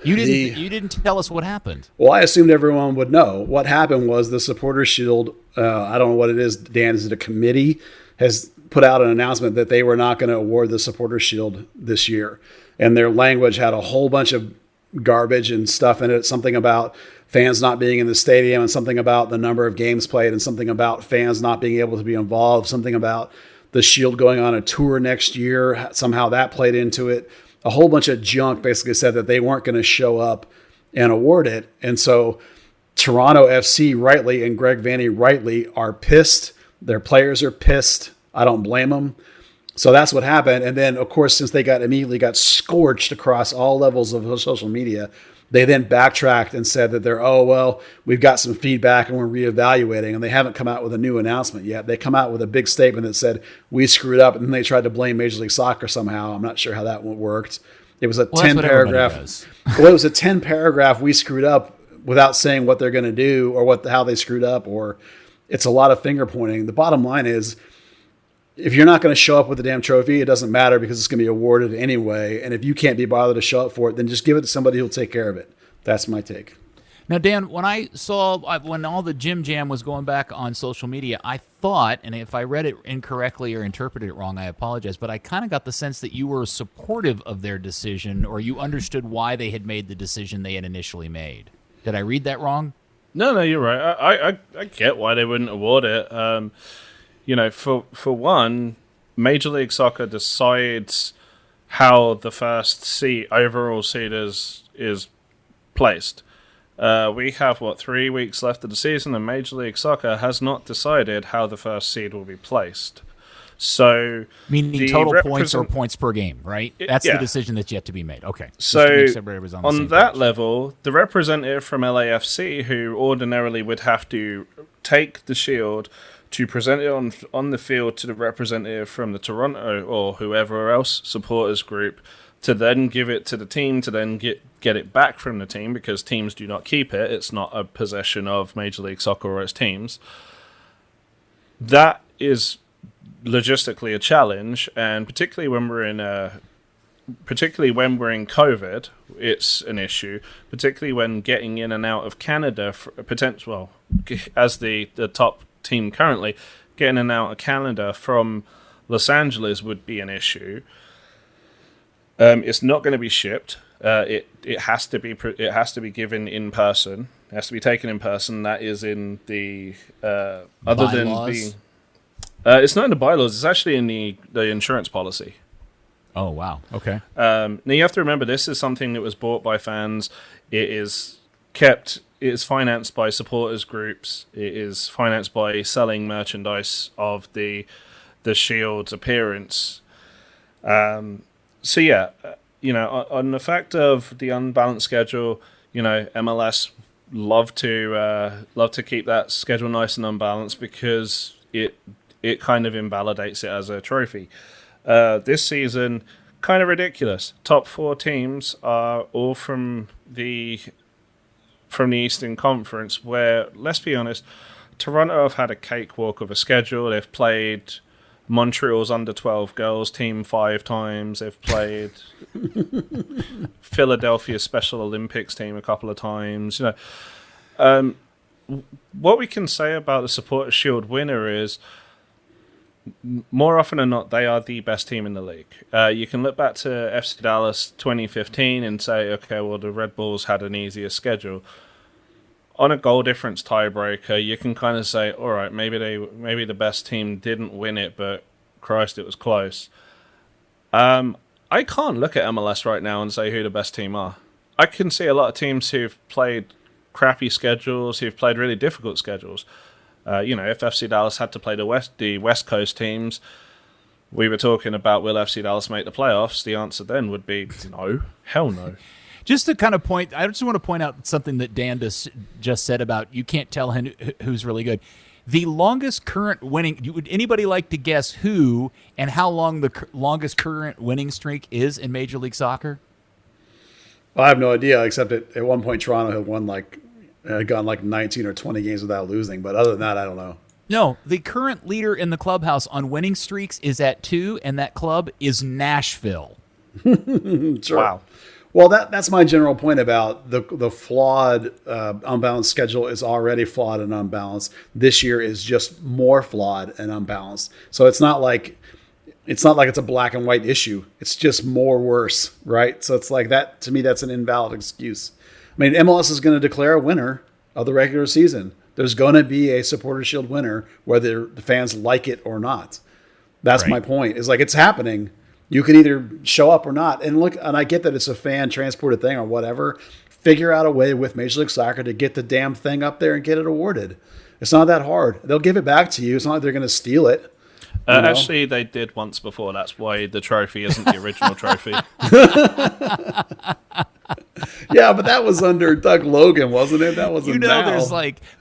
You didn't tell us what happened. Well, I assumed everyone would know. What happened was the Supporters Shield, I don't know what it is, Dan, is it a committee, has put out an announcement that they were not going to award the Supporters Shield this year. And their language had a whole bunch of garbage and stuff in it, something about fans not being in the stadium and something about the number of games played and something about fans not being able to be involved, something about the Shield going on a tour next year. Somehow that played into it. A whole bunch of junk basically said that they weren't going to show up and award it. And so Toronto FC rightly and Greg Vanney rightly are pissed. Their players are pissed. I don't blame them. So that's what happened. And then, of course, since they immediately got scorched across all levels of social media, they then backtracked and said that we've got some feedback and we're reevaluating. And they haven't come out with a new announcement yet. They come out with a big statement that said, we screwed up. And then they tried to blame Major League Soccer somehow. I'm not sure how that one worked. It was a 10-paragraph. Well, it was a 10-paragraph, we screwed up, without saying what they're going to do or how they screwed up. Or it's a lot of finger pointing. The bottom line is, if you're not going to show up with the damn trophy, it doesn't matter because it's going to be awarded anyway. And if you can't be bothered to show up for it, then just give it to somebody who'll take care of it. That's my take. Now, Dan, when all the Jim Jam was going back on social media, I thought, and if I read it incorrectly or interpreted it wrong, I apologize, but I kind of got the sense that you were supportive of their decision, or you understood why they had made the decision they had initially made. Did I read that wrong? No, you're right. I get why they wouldn't award it. For one, Major League Soccer decides how the first overall seed is placed. We have 3 weeks left of the season, and Major League Soccer has not decided how the first seed will be placed. So, meaning total points or points per game, right? That's the decision that's yet to be made. Okay. So on that level, the representative from LAFC, who ordinarily would have to take the Shield to present it on the field to the representative from the Toronto or whoever else supporters group, to then give it to the team, to then get it back from the team, because teams do not keep it. It's not a possession of Major League Soccer or its teams. That is logistically a challenge, and particularly when we're in COVID, it's an issue. Particularly when getting in and out of Canada, as the top team currently, getting in and out of Canada from Los Angeles would be an issue. It's not going to be shipped. It has to be given in person. It has to be taken in person. That is in the other bylaws? Than being. It's not in the bylaws. It's actually in the insurance policy. Oh wow. Okay. Now you have to remember, this is something that was bought by fans. It is kept. It is financed by supporters groups. It is financed by selling merchandise of the Shield's appearance. So yeah, on the fact of the unbalanced schedule, MLS love to keep that schedule nice and unbalanced because it kind of invalidates it as a trophy. This season, kind of ridiculous. Top 4 teams are all from the Eastern Conference, where, let's be honest, Toronto have had a cakewalk of a schedule. They've played Montreal's under-12 girls team 5 times. They've played Philadelphia Special Olympics team a couple of times. What we can say about the Supporters' Shield winner is, more often than not, they are the best team in the league. You can look back to FC Dallas 2015 and say, okay, well, the Red Bulls had an easier schedule. On a goal difference tiebreaker, you can kind of say, all right, maybe the best team didn't win it, but Christ, it was close. I can't look at MLS right now and say who the best team are. I can see a lot of teams who've played crappy schedules, who've played really difficult schedules. If FC Dallas had to play the West Coast teams, we were talking about, will FC Dallas make the playoffs? The answer then would be no, hell no. Just to kind of I just want to point out something that Dan just said about you can't tell who's really good. The longest current winning, would anybody like to guess who and how long the longest current winning streak is in Major League Soccer? Well, I have no idea, except at one point Toronto had gone 19 or 20 games without losing. But other than that, I don't know. No, the current leader in the clubhouse on winning streaks is at 2, and that club is Nashville. Sure. Wow. Well, that's my general point about the flawed, unbalanced schedule is already flawed and unbalanced. This year is just more flawed and unbalanced. So it's not like it's a black and white issue. It's just more worse, right? So it's like that. To me, that's an invalid excuse. I mean, MLS is going to declare a winner of the regular season. There's going to be a Supporters' Shield winner, whether the fans like it or not. That's Right. my point. Is like it's happening. You can either show up or not. And look, and I get that it's a fan transported thing or whatever. Figure out a way with Major League Soccer to get the damn thing up there and get it awarded. It's not that hard. They'll give it back to you. It's not like they're going to steal it. Actually, they did once before. That's why the trophy isn't the original trophy. Yeah, but that was under Doug Logan, wasn't it? That wasn't Mal.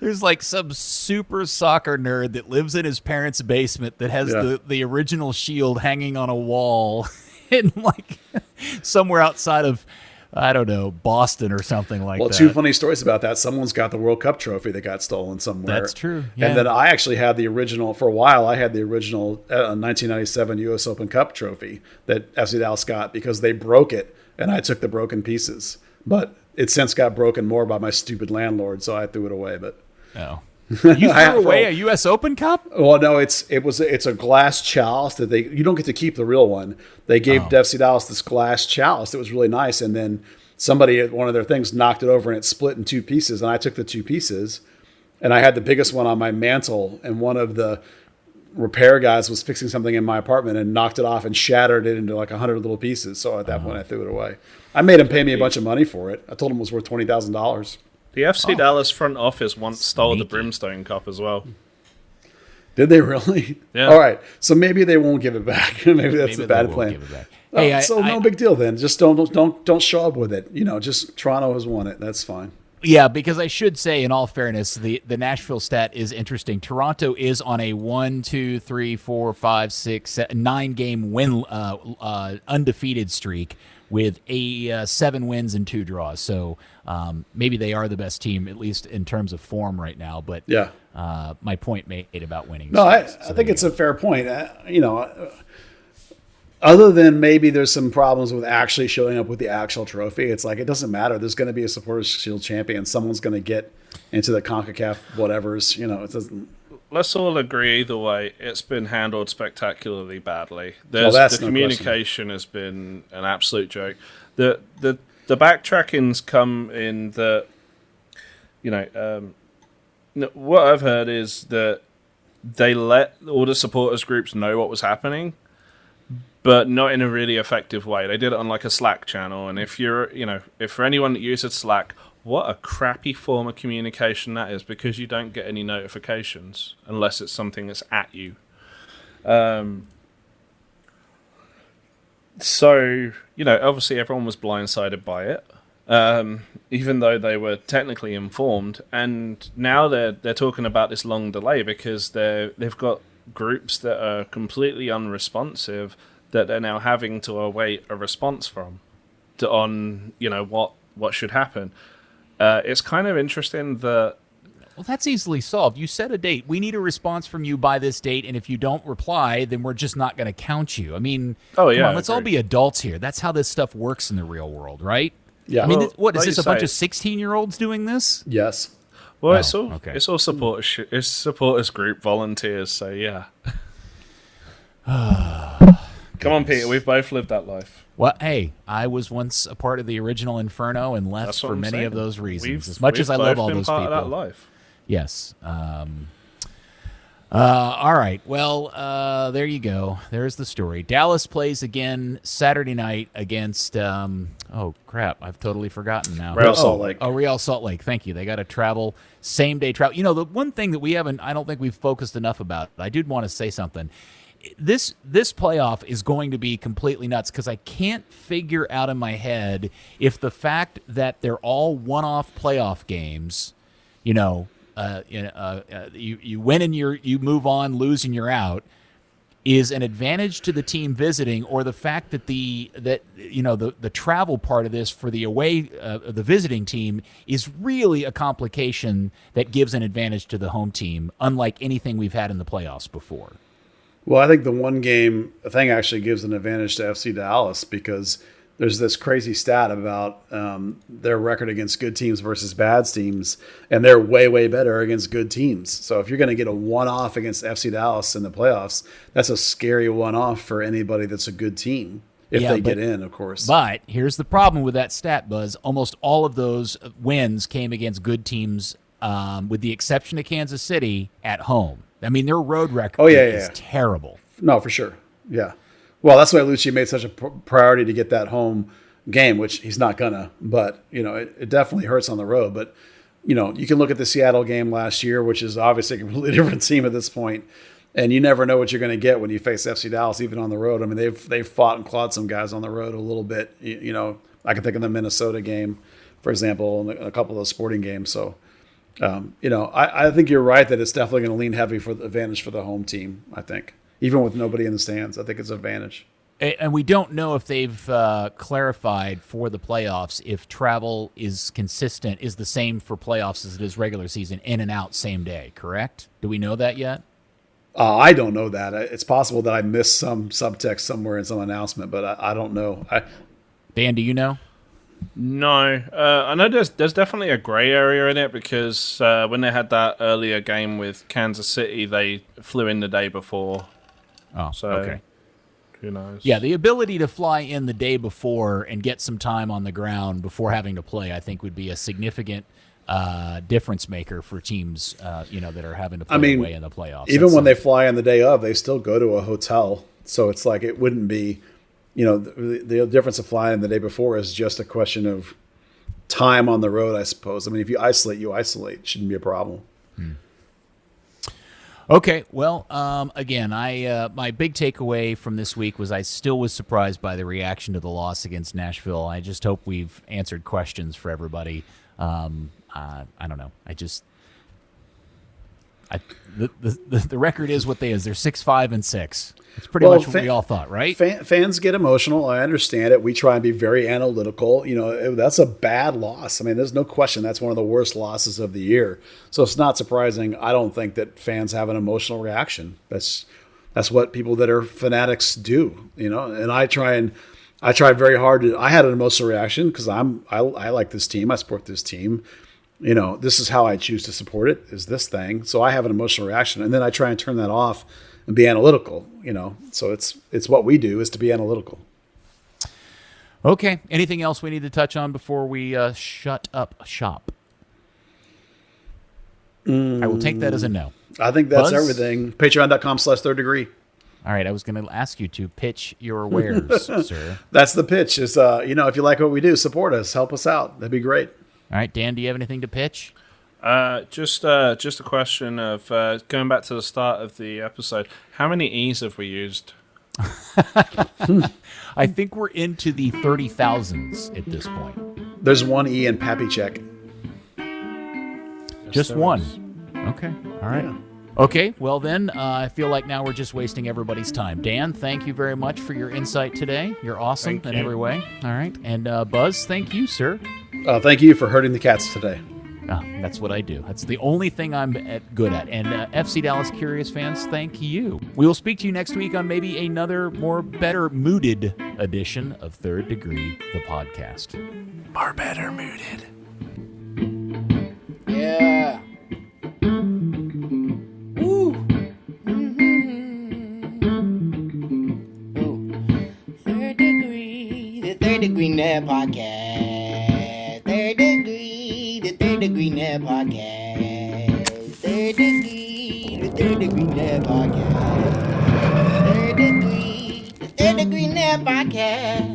there's like some super soccer nerd that lives in his parents' basement that has the original shield hanging on a wall in like somewhere outside of, I don't know, Boston or something like that. Well, two funny stories about that. Someone's got the World Cup trophy that got stolen somewhere. That's true. Yeah. And then I actually had the original, for a while, I had the original 1997 U.S. Open Cup trophy that FC Dallas got because they broke it, and I took the broken pieces. But it since got broken more by my stupid landlord, so I threw it away. But Oh. You threw away a U.S. Open Cup? Well, no, it's a glass chalice that you don't get to keep the real one. They gave FC Dallas this glass chalice. It was really nice, and then somebody at one of their things knocked it over and it split in two pieces. And I took the two pieces, and I had the biggest one on my mantle. And one of the repair guys was fixing something in my apartment and knocked it off and shattered it into like 100 little pieces. So at that point, I threw it away. I made him pay me a bunch of money for it. I told him it was worth $20,000. The FC Dallas front office once stole the Brimstone Cup as well. Did they really? Yeah. All right. So maybe they won't give it back. maybe that's a bad they won't plan. give it back. Oh, Hey, so no big deal then. Just don't show up with it. Just Toronto has won it. That's fine. Yeah, because I should say, in all fairness, the Nashville stat is interesting. Toronto is on a 1, 2, 3, 4, 5, 6, 7, 9-game win undefeated streak with 7 wins and 2 draws. So maybe they are the best team, at least in terms of form right now. But Yeah. my point made about winning. No, I think it's a fair point. Other than maybe there's some problems with actually showing up with the actual trophy, it's like it doesn't matter. There's going to be a Supporters Shield champion. Someone's going to get into the CONCACAF whatevers. It doesn't. Let's all agree either way, it's been handled spectacularly badly. That's The no communication has been an absolute joke. The backtrackings come in that, what I've heard is that they let all the supporters groups know what was happening, but not in a really effective way. They did it on like a Slack channel, and if for anyone that uses Slack, what a crappy form of communication that is, because you don't get any notifications unless it's something that's at you. So, obviously everyone was blindsided by it, even though they were technically informed. And now they're talking about this long delay because they've got groups that are completely unresponsive that they're now having to await a response from on what should happen. It's kind of interesting that. Well, that's easily solved. You set a date. We need a response from you by this date, and if you don't reply, then we're just not going to count you. I mean, come on, let's all be adults here. That's how this stuff works in the real world, right? Yeah. I mean, Well, what is like this? you A bunch say- of 16-year-olds doing this? Yes. Well, okay. it's all supporters group volunteers. So yeah. Come on, Peter. We've both lived that life. Well, hey, I was once a part of the original Inferno and left That's what for I'm many saying. of those reasons. We've- As much as I we've love both all been those part people. of that life. Yes. All right. Well, there you go. There's the story. Dallas plays again Saturday night against. Oh crap! I've totally forgotten now. Real Salt Lake. Oh, Real Salt Lake. Thank you. They got to travel same day travel. The one thing that I don't think we've focused enough about. I did want to say something. This playoff is going to be completely nuts because I can't figure out in my head if the fact that they're all one-off playoff games, you win and you move on, lose and you're out, is an advantage to the team visiting, or the fact that the travel part of this for the away the visiting team is really a complication that gives an advantage to the home team, unlike anything we've had in the playoffs before. Well, I think the one game thing actually gives an advantage to FC Dallas because there's this crazy stat about their record against good teams versus bad teams, and they're way, way better against good teams. So if you're going to get a one-off against FC Dallas in the playoffs, that's a scary one-off for anybody that's a good team, if they get in, of course. But here's the problem with that stat, Buzz. Almost all of those wins came against good teams, with the exception of Kansas City, at home. I mean, their road record is terrible. No, for sure. Yeah. Well, that's why Luchi made such a priority to get that home game, which he's not gonna. But it definitely hurts on the road. But you can look at the Seattle game last year, which is obviously a completely different team at this point, and you never know what you're going to get when you face FC Dallas, even on the road. I mean, they've fought and clawed some guys on the road a little bit. I can think of the Minnesota game, for example, and a couple of those Sporting games. So, I think you're right that it's definitely going to lean heavy for the advantage for the home team. I think, even with nobody in the stands, I think it's an advantage. And we don't know if they've clarified for the playoffs if travel is consistent, is the same for playoffs as it is regular season, in and out same day, correct? Do we know that yet? I don't know that. It's possible that I missed some subtext somewhere in some announcement, but I don't know. Dan, do you know? No. I know there's definitely a gray area in it because when they had that earlier game with Kansas City, they flew in the day before. Oh, so, okay. Who knows? Yeah, the ability to fly in the day before and get some time on the ground before having to play, I think, would be a significant difference maker for teams, that are having to play away in the playoffs. Even when they fly on the day of, they still go to a hotel. So it's like it wouldn't be, the difference of flying the day before is just a question of time on the road, I suppose. I mean, if you isolate, It shouldn't be a problem. Okay, well, again, my big takeaway from this week was I still was surprised by the reaction to the loss against Nashville. I just hope we've answered questions for everybody. I don't know. The record is what they is. They're 6-5-6. It's pretty much what we all thought, right? Fans get emotional. I understand it. We try and be very analytical. That's a bad loss. I mean, there's no question that's one of the worst losses of the year. So it's not surprising. I don't think that fans have an emotional reaction. That's what people that are fanatics do. And I tried very hard to. I had an emotional reaction because I like this team. I support this team. This is how I choose to support it. Is this thing? So I have an emotional reaction, and then I try and turn that off and be analytical, So it's what we do is to be analytical. Okay. Anything else we need to touch on before we shut up shop? I will take that as a no. I think that's Buzz? everything. Patreon.com/Third Degree. All right. I was going to ask you to pitch your wares, sir. That's the pitch. Is if you like what we do, support us, help us out. That'd be great. All right, Dan. Do you have anything to pitch? Just a question of going back to the start of the episode. How many E's have we used? I think we're into the 30,000s at this point. There's one E in Pappy Check. Just one. Okay. All right. Yeah. Okay. Well, then I feel like now we're just wasting everybody's time. Dan, thank you very much for your insight today. You're awesome in every way. All right. And Buzz, thank you, sir. Thank you for hurting the cats today. That's what I do. That's the only thing I'm good at. And FC Dallas Curious fans, thank you. We will speak to you next week on maybe another more better mooded edition of Third Degree, the podcast. More better mooded. Yeah. Woo. Ooh. Third Degree, the Third Degree Net Podcast. Third Degree, the Third Degree Net Podcast. Third Degree, the Third Degree Net Podcast. Third Degree, the Third Degree Net Podcast.